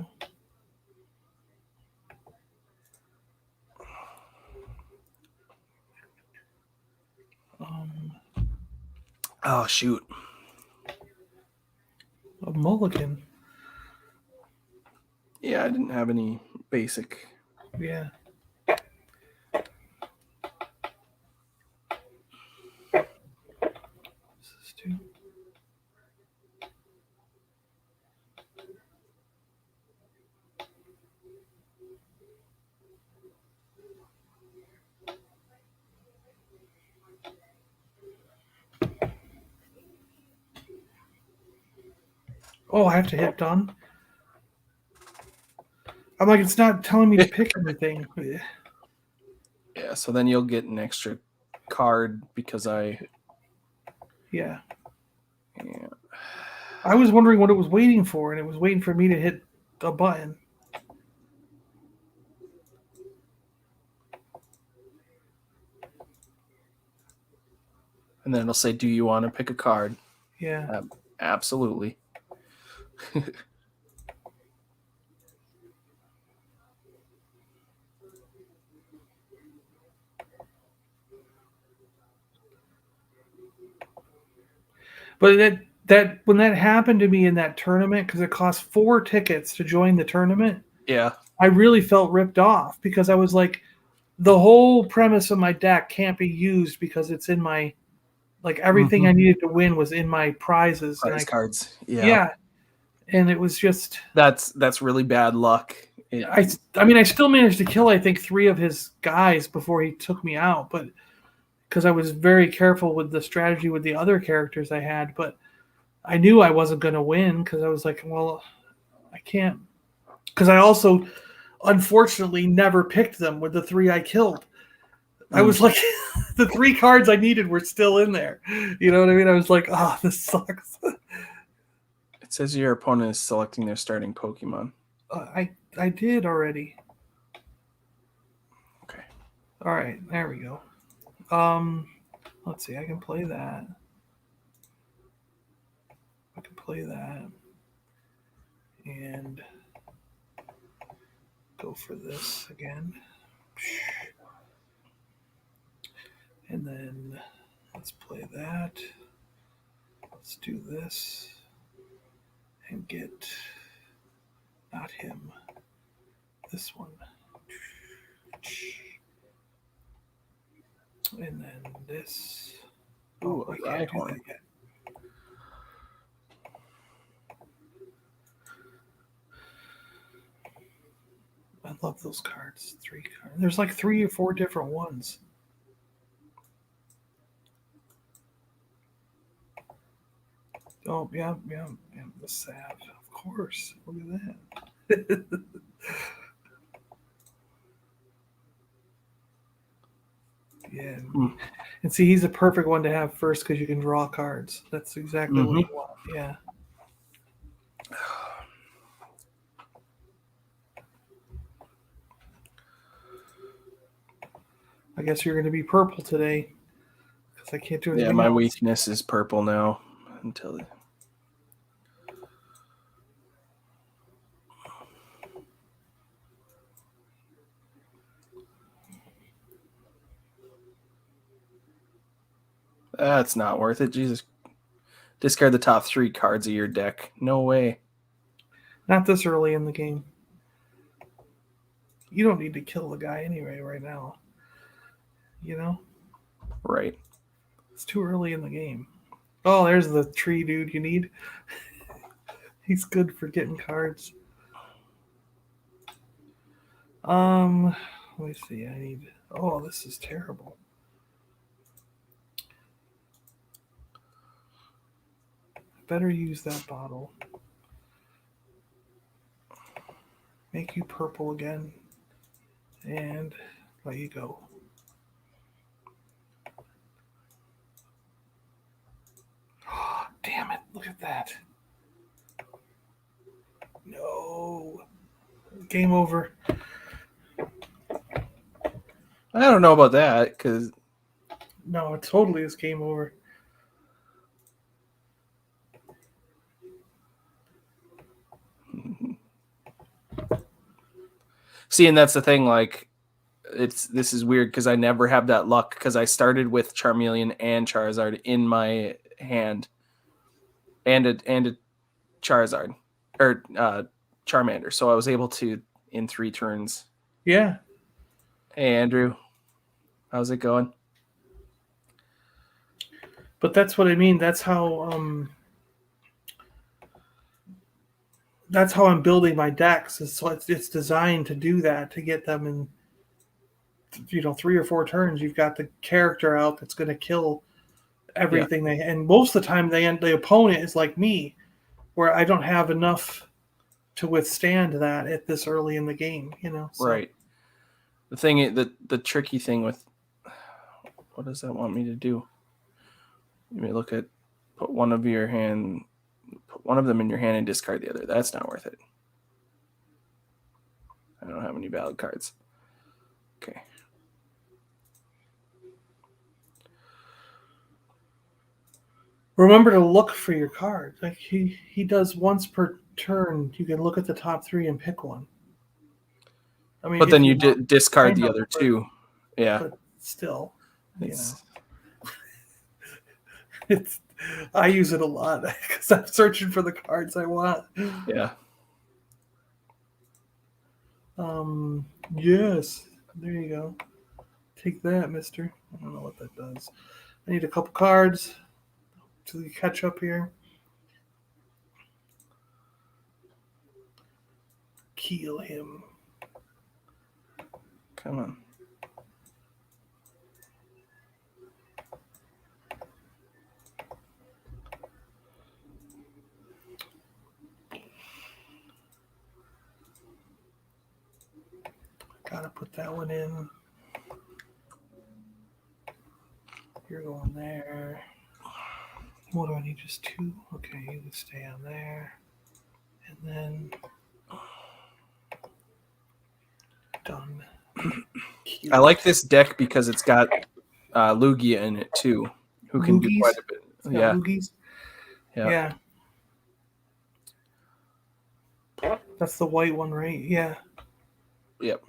Oh shoot. A mulligan. Yeah, I didn't have any basic. Yeah. This is too. Oh, I have to hit done. I'm like, it's not telling me to pick anything. Yeah, so then you'll get an extra card because Yeah. Yeah. I was wondering what it was waiting for, and it was waiting for me to hit a button. And then it'll say, "Do you want to pick a card?" Yeah. Absolutely. But that when that happened to me in that tournament, because it cost 4 tickets to join the tournament, Yeah. I really felt ripped off because I was like, the whole premise of my deck can't be used because it's in my, like, everything I needed to win was in my prizes. Prize cards. Yeah, and it was just That's really bad luck. I mean I still managed to kill I think 3 of his guys before he took me out, but because I was very careful with the strategy with the other characters I had, but I knew I wasn't going to win because I was like, well, I can't, because I also unfortunately never picked them with the 3 I killed. I was like, the 3 cards I needed were still in there. You know what I mean? I was like, oh, this sucks. It says your opponent is selecting their starting Pokemon. I did already. Okay. All right, there we go. Let's see. I can play that. I can play that. And go for this again. And then let's play that. Let's do this. And get not him. This one. And then this. Ooh, I can't do that yet. I love those cards. 3 cards. There's like 3 or 4 different ones. Oh, yeah. The salve. Of course. Look at that. Yeah. And see, he's a perfect one to have first because you can draw cards. That's exactly what you want. Yeah. I guess you're going to be purple today because I can't do anything my else. weakness is purple now until. That's not worth it. Jesus. Discard the top 3 cards of your deck. No way. Not this early in the game. You don't need to kill the guy anyway right now. You know? Right. It's too early in the game. Oh, there's the tree dude you need. He's good for getting cards. Let me see. I need. Oh, this is terrible. Better use that bottle. Make you purple again. And let you go. Oh, damn it. Look at that. No. Game over. I don't know about that because. No, it totally is game over. See, and that's the thing. Like, this is weird because I never have that luck because I started with Charmeleon and Charizard in my hand, and a Charizard or Charmander. So I was able to in 3 turns. Yeah. Hey Andrew, how's it going? But that's what I mean. That's how I'm building my decks. So it's designed to do that, to get them in 3 or 4 turns. You've got the character out that's going to kill everything they, and most of the time the opponent is like me, where I don't have enough to withstand that at this early in the game. So. Right. The thing, the tricky thing with what does that want me to do? Let me look at put one of them in your hand and discard the other. That's not worth it. I don't have any valid cards. Okay. Remember to look for your cards. Like he does once per turn. You can look at the top 3 and pick one. I mean, but then you discard the other 2. Yeah. But still, I use it a lot because I'm searching for the cards I want. Yeah. Yes. There you go. Take that, mister. I don't know what that does. I need a couple cards till you catch up here. Kill him. Come on. Gotta put that one in. You're going there. What do I need? Just 2? Okay, you can stay on there. And then done. I like this deck because it's got Lugia in it too, who can do quite a bit. Yeah. Loogies? Yeah. That's the white one, right? Yeah. Yep.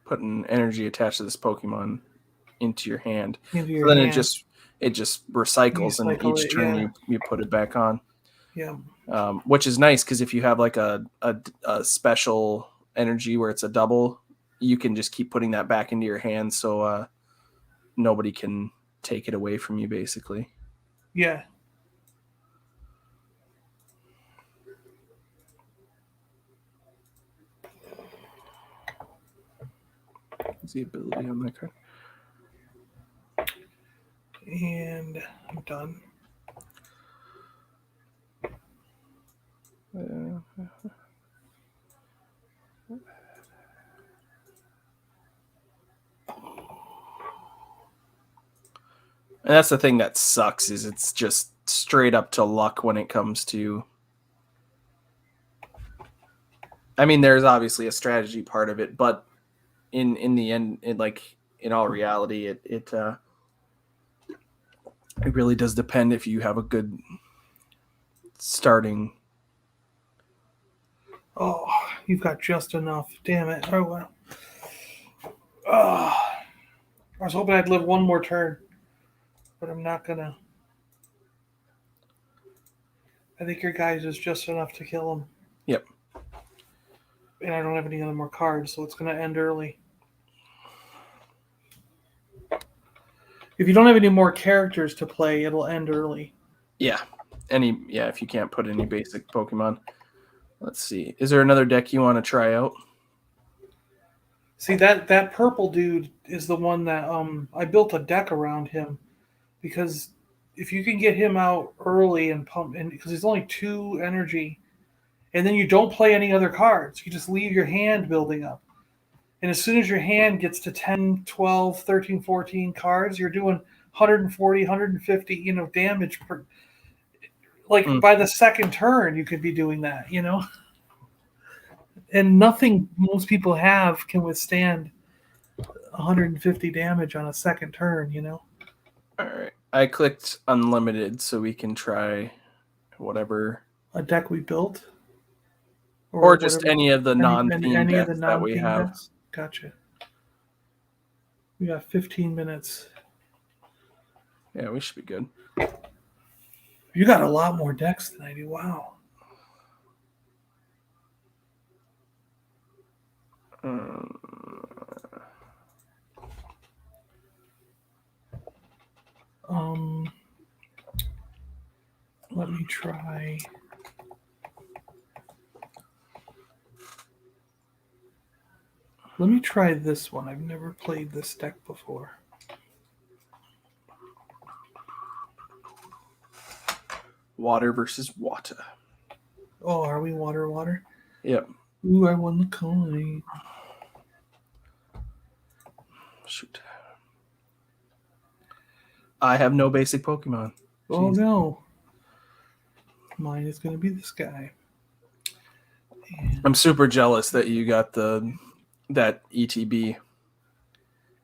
Putting energy attached to this Pokemon into your hand. Then it just recycles, and each turn you put it back on. Yeah. Which is nice because if you have like a special energy where it's a double, you can just keep putting that back into your hand, so nobody can take it away from you, basically. Yeah. What's the ability on that card? And I'm done. And that's the thing that sucks, is it's just straight up to luck when it comes to. I mean, there's obviously a strategy part of it, but in the end, in all reality, it really does depend if you have a good starting. Oh, you've got just enough. Damn it. Oh, well. Oh, I was hoping I'd live one more turn. but I'm not gonna. I think your guys is just enough to kill him. Yep. And I don't have any other more cards, so it's gonna end early. If you don't have any more characters to play, it'll end early. Yeah. If you can't put any basic Pokemon. Let's see. Is there another deck you want to try out? See, that purple dude is the one that I built a deck around him because if you can get him out early and pump, and because he's only 2 energy, and then you don't play any other cards, you just leave your hand building up. And as soon as your hand gets to 10, 12, 13, 14 cards, you're doing 140, 150, damage per. By the second turn, you could be doing that, And nothing most people have can withstand 150 damage on a second turn, All right. I clicked unlimited so we can try whatever. A deck we built? Or just any of the non-theme any decks of the that we non-theme have. decks? Gotcha. We got 15 minutes. Yeah, we should be good. You got a lot more decks than I do. Wow. Let me try. Let me try this one. I've never played this deck before. Water versus water. Oh, are we water? Yep. Ooh, I won the coin. Shoot. I have no basic Pokemon. Oh, no. Mine is going to be this guy. And I'm super jealous that you got that ETB.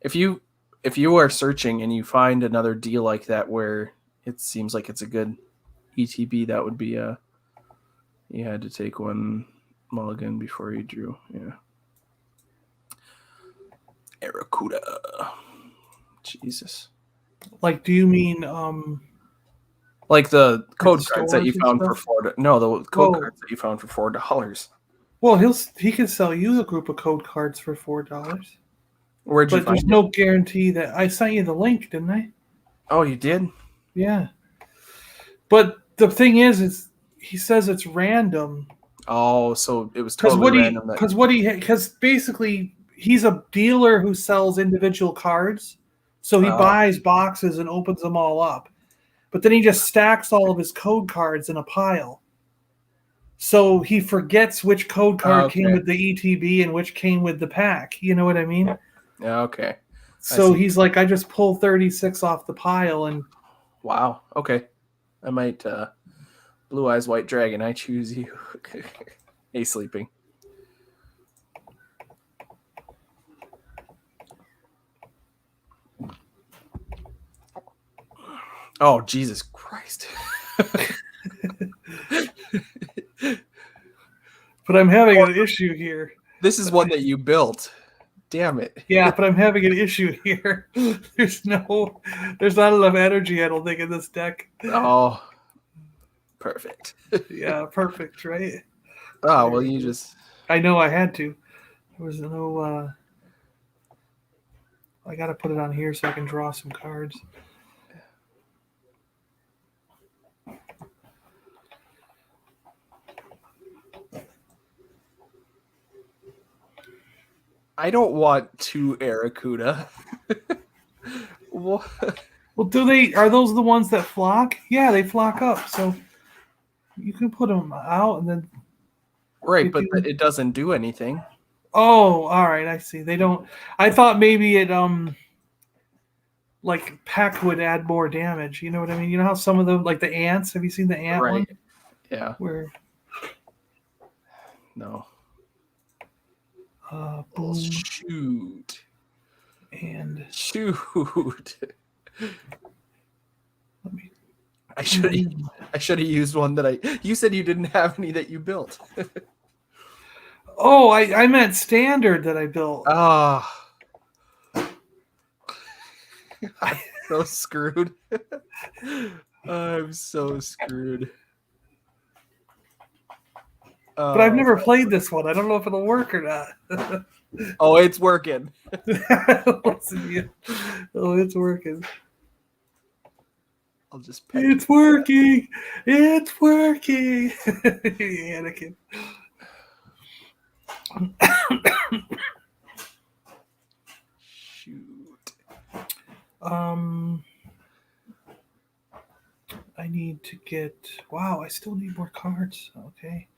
If you are searching and you find another deal like that where it seems like it's a good ETB, that would be you had to take one mulligan before you drew. Yeah. Arrokuda. Jesus. do you mean like the code cards that you stores found and for stuff? the code cards that you found for $4. Well, he can sell you a group of code cards for $4. Where'd you But find there's it? no guarantee that I sent you the link, didn't I? Oh, you did? Yeah. But the thing is he says it's random. Oh, so it was totally random. Because basically he's a dealer who sells individual cards, so he buys boxes and opens them all up, but then he just stacks all of his code cards in a pile. So he forgets which code card came with the ETB and which came with the pack. You know what I mean? Yeah. Okay. So he's like, I just pull 36 off the pile and. Wow. Okay. I might. Blue Eyes White Dragon, I choose you. Hey, sleeping. Oh, Jesus Christ. But I'm having an issue here. This is one that you built. Damn it. Yeah, but I'm having an issue here. There's not enough energy, I don't think, in this deck. Oh, perfect. Yeah, perfect, right? Oh, well, you just... I know I had to. There was no... I got to put it on here so I can draw some cards. I don't want 2 Arrokuda. What? Well, are those the ones that flock? Yeah, they flock up. So you can put them out and then. Right, but it doesn't do anything. Oh, all right. I see. They don't. I thought maybe it like Peck would add more damage. You know what I mean? You know how some of them, like the ants. Have you seen the ant one? Yeah. Where? No. Boom. Shoot. And shoot. I should have used one that you said you didn't have any that you built. Oh, I meant standard that I built. Ah. So screwed. I'm so screwed. But I've never played this one. I don't know if it'll work or not. Oh, it's working. Listen to you. Oh, it's working. I'll just It's working. It's working. Anakin. Shoot. I need to get. Wow, I still need more cards. Okay.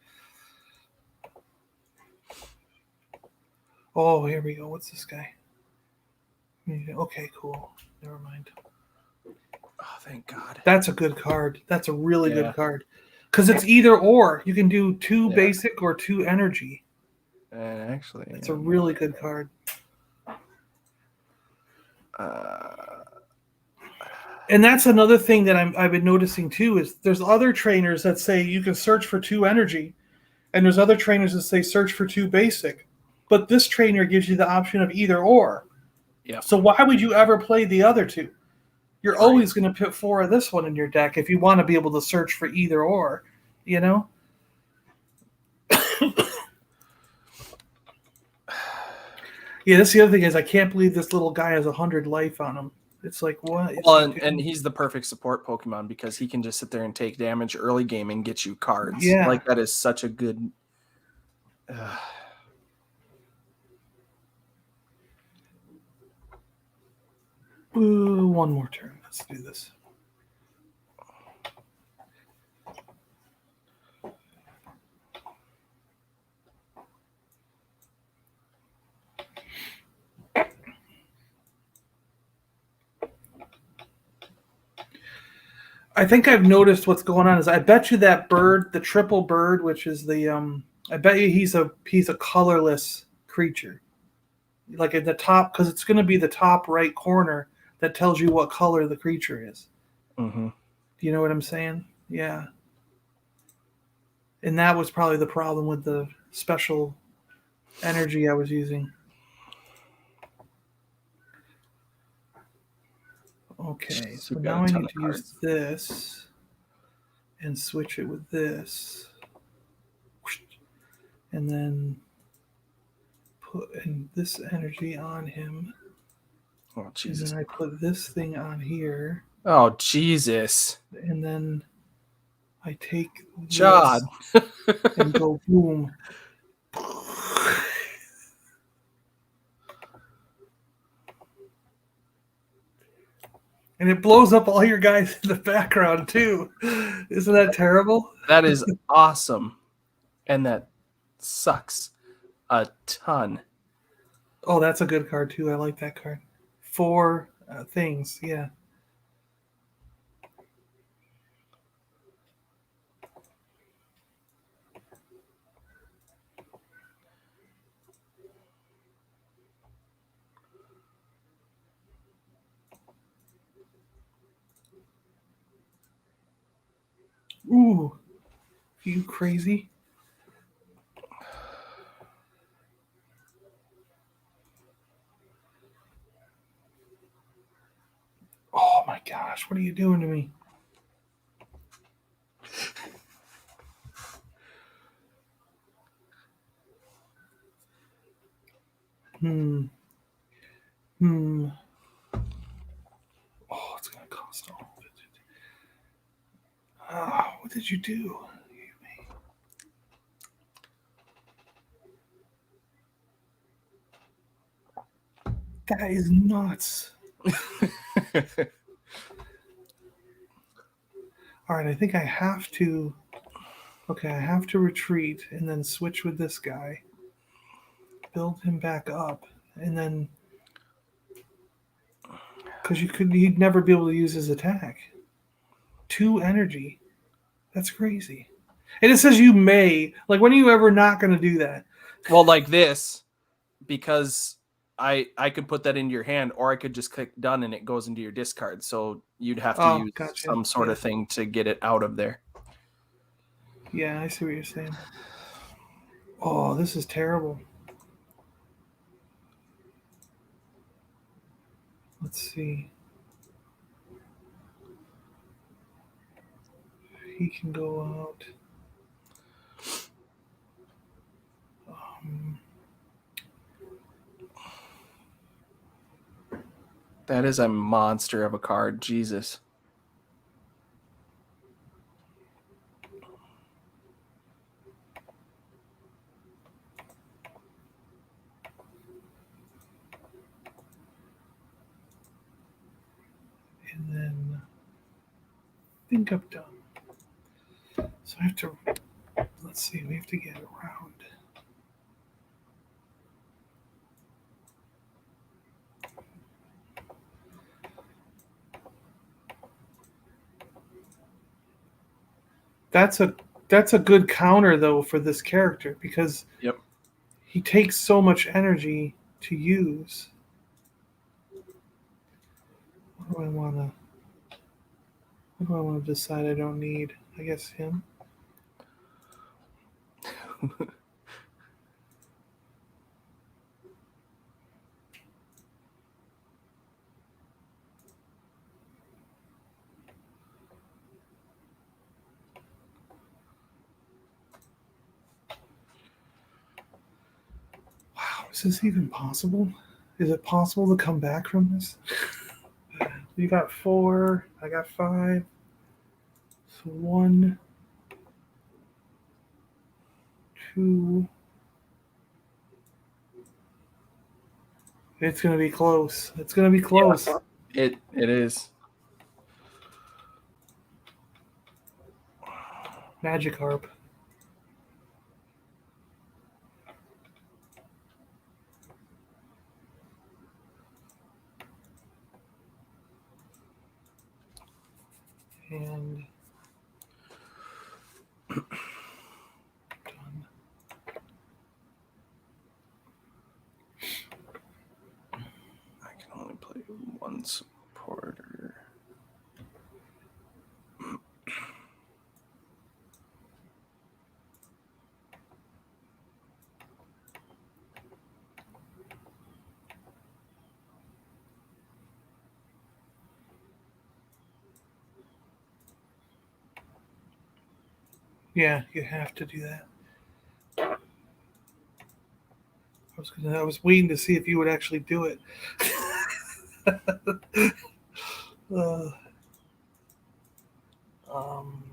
Oh, here we go. What's this guy? Okay, cool. Never mind. Oh, thank God. That's a good card. That's a really good card. Because it's either or. You can do 2 basic or 2 energy. And actually, it's a really good card. And that's another thing that I've been noticing too is there's other trainers that say you can search for 2 energy, and there's other trainers that say search for 2 basic. But this trainer gives you the option of either or. Yeah. So why would you ever play the other 2? You're always going to put 4 of this one in your deck if you want to be able to search for either or, you know? Yeah, that's the other thing is I can't believe this little guy has 100 life on him. It's like, what? Well, and he's the perfect support Pokemon because he can just sit there and take damage early game and get you cards. Yeah. Like, that is such a good... Ooh, one more turn. Let's do this. I think I've noticed what's going on is I bet you that bird, the triple bird, which is the I bet you he's a colorless creature. Like at the top, because it's going to be the top right corner that tells you what color the creature is. Mm-hmm. Do you know what I'm saying? Yeah. And that was probably the problem with the special energy I was using. Okay, so now I need to use this and switch it with this. And then put in this energy on him. Oh, Jesus. And then I put this thing on here. Oh, Jesus. And then I take this John. and go boom. And it blows up all your guys in the background, too. Isn't that terrible? That is awesome. And that sucks a ton. Oh, that's a good card, too. I like that card. 4 things, yeah. Ooh. You crazy? Oh my gosh, what are you doing to me? Oh, it's gonna cost all of it. What did you do? That is nuts. All right, I think I have to. Okay, I have to retreat and then switch with this guy. Build him back up, and then because he'd never be able to use his attack. 2 energy. That's crazy. And it says you may. Like, when are you ever not going to do that? Well, like this, because I could put that into your hand, or I could just click done and it goes into your discard. So you'd have to use some sort of thing to get it out of there. Yeah, I see what you're saying. Oh, this is terrible. Let's see. he can go out. That is a monster of a card. Jesus. And then I think I'm done. So I have to, let's see, we have to get around. That's a good counter though for this character because Yep. he takes so much energy to use. What do I want to? What do I want to decide I don't need? I guess him. Wow, is this even possible? Is it possible to come back from this? You got 4, I got 5. So 1, 2. It's gonna be close. It's gonna be close. Yeah, it is. Magikarp. And done. I can only play one supporter. Yeah, you have to do that. I was waiting to see if you would actually do it. uh, um,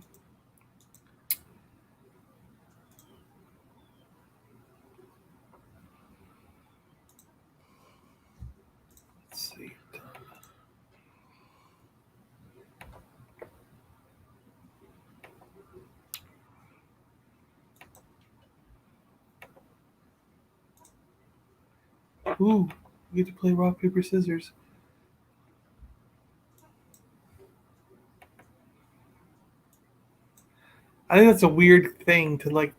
let's see. Ooh, you get to play rock paper scissors. I think that's a weird thing to like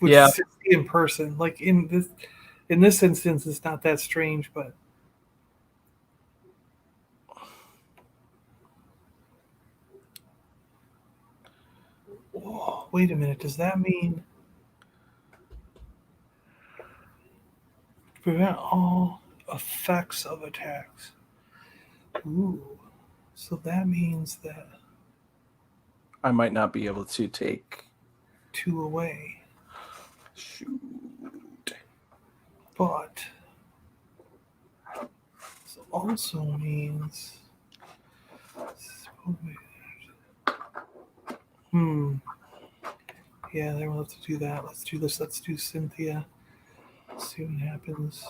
with Yeah. see in person. Like in this instance, it's not that strange, but oh, wait a minute. Does that mean prevent all effects of attacks? Ooh, so that means that I might not be able to take 2 away. Shoot. But this also means. Yeah, they will have to do that. Let's do this. Let's do Cynthia. Let's see what happens.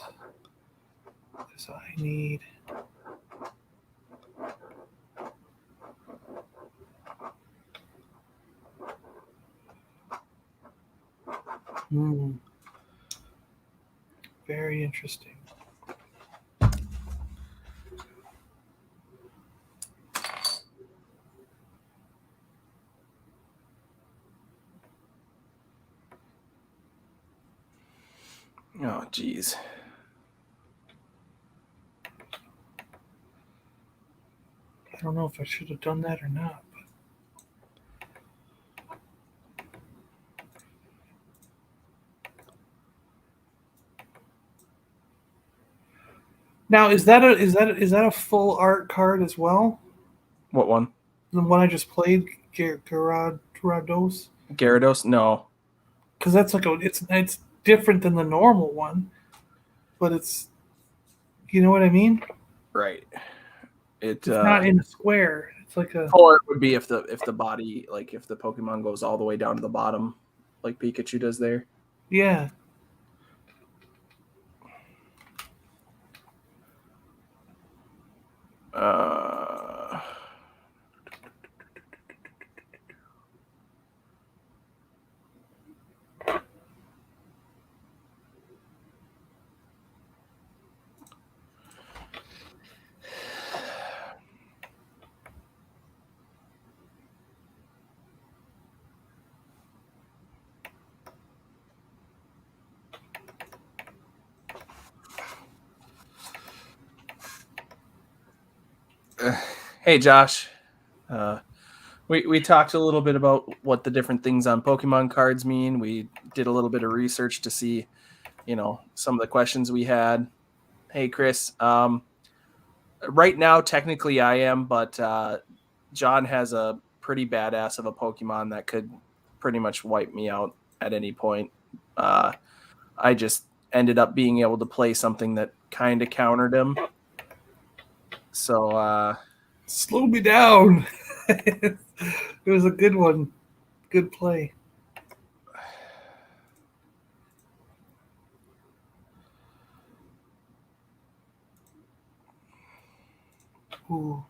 Because I need. Very interesting. Oh, geez. I don't know if I should have done that or not. Now, is that a full art card as well? What one? The one I just played. Gyarados? Gyarados? No. Because that's like it's different than the normal one, but it's, you know what I mean? Right. It It's not in a square. It's like a, or it would be if the body, like if the Pokemon goes all the way down to the bottom, like Pikachu does there. yeah. Hey Josh, we talked a little bit about what the different things on Pokemon cards mean. We did a little bit of research to see, some of the questions we had. Hey Chris, right now technically I am, but John has a pretty badass of a Pokemon that could pretty much wipe me out at any point. I just ended up being able to play something that kind of countered him. So Slow me down. It was a good one. Good play. Ooh.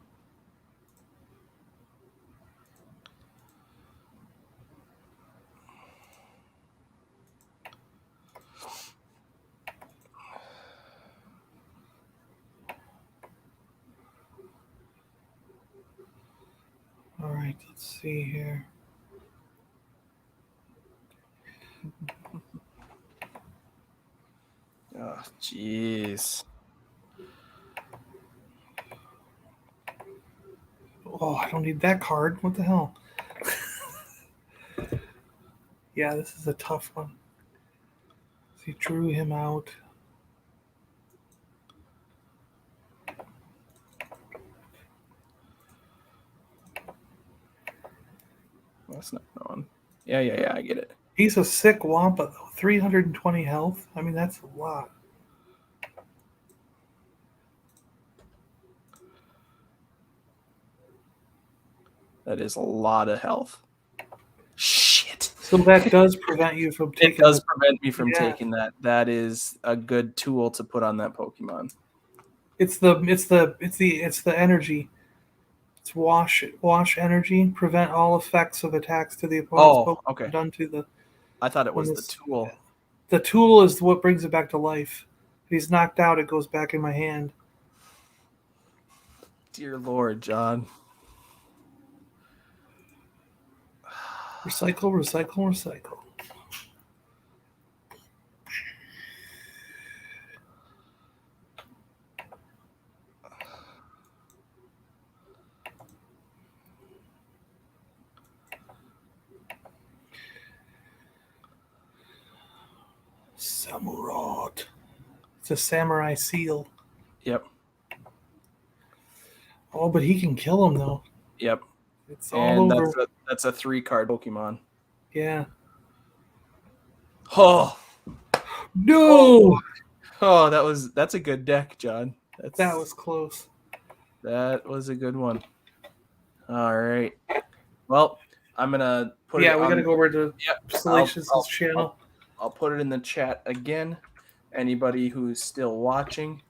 All right, let's see here. oh, jeez. Oh, I don't need that card. What the hell? Yeah, this is a tough one. He drew him out. That's not going. Yeah, I get it. He's a sick Wampa, though. 320 health. I mean, that's a lot. That is a lot of health. Shit. So that does prevent you from taking. It does prevent me from taking that. That is a good tool to put on that Pokemon. It's the energy. It's wash energy. Prevent all effects of attacks to the opponent's Pokemon okay. done to the. I thought it was the tool. The tool is what brings it back to life. If he's knocked out, it goes back in my hand. Dear Lord, John. Recycle, recycle, recycle. Samurott. It's a samurai seal. Yep. Oh, but he can kill him though. Yep. It's all over. That's a 3-card Pokemon. Yeah. Oh no! That's a good deck, John. That was close. That was a good one. All right. Well, I'm gonna put. Yeah, we gotta go over to Salacious's channel. I'll put it in the chat again. Anybody who's still watching,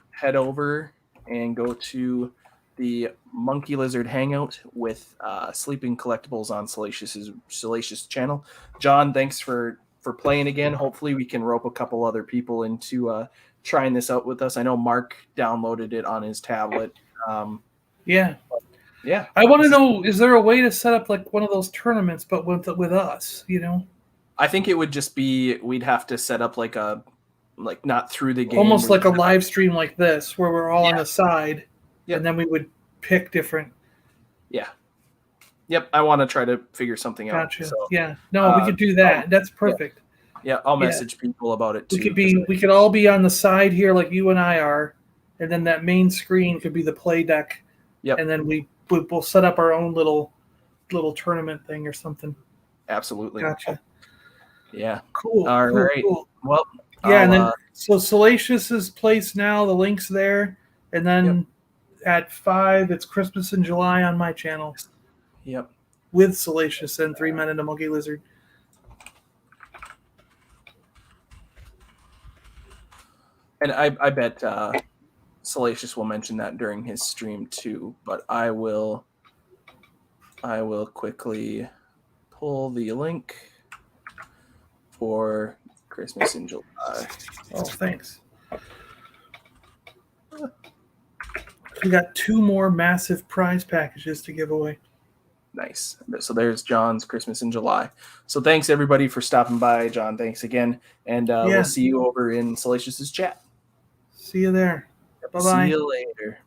head over and go to the Monkey Lizard Hangout with Sleeping Collectibles on Salacious's channel. John, thanks for playing again. Hopefully we can rope a couple other people into trying this out with us. I know Mark downloaded it on his tablet. Yeah. Yeah. I want to know, is there a way to set up like one of those tournaments, but with us, you know? I think it would just be, we'd have to set up like not through the game. Almost like a live stream like this, where we're all on the side, and then we would pick different. Yeah. Yep. I want to try to figure something out. Gotcha. So, yeah. No, we could do that. That's perfect. Yeah. I'll message people about it too. We could all be on the side here like you and I are, and then that main screen could be the play deck. Yep. And then we'll set up our own little little tournament thing or something. Absolutely. Gotcha. Yeah. Cool. All cool, right. Cool. Well, Yeah, and I'll, then so Salacious's place now, the link's there, and then at 5, it's Christmas in July on my channel yep. with Salacious and 3 Men and a Monkey Lizard. And I bet Salacious will mention that during his stream too, but I will quickly pull the link for Christmas in July. Oh, thanks. We got 2 more massive prize packages to give away. Nice. So there's John's Christmas in July. So thanks everybody for stopping by. John, thanks again. And we'll see you over in Salacious's chat. See you there. Bye-bye. See you later.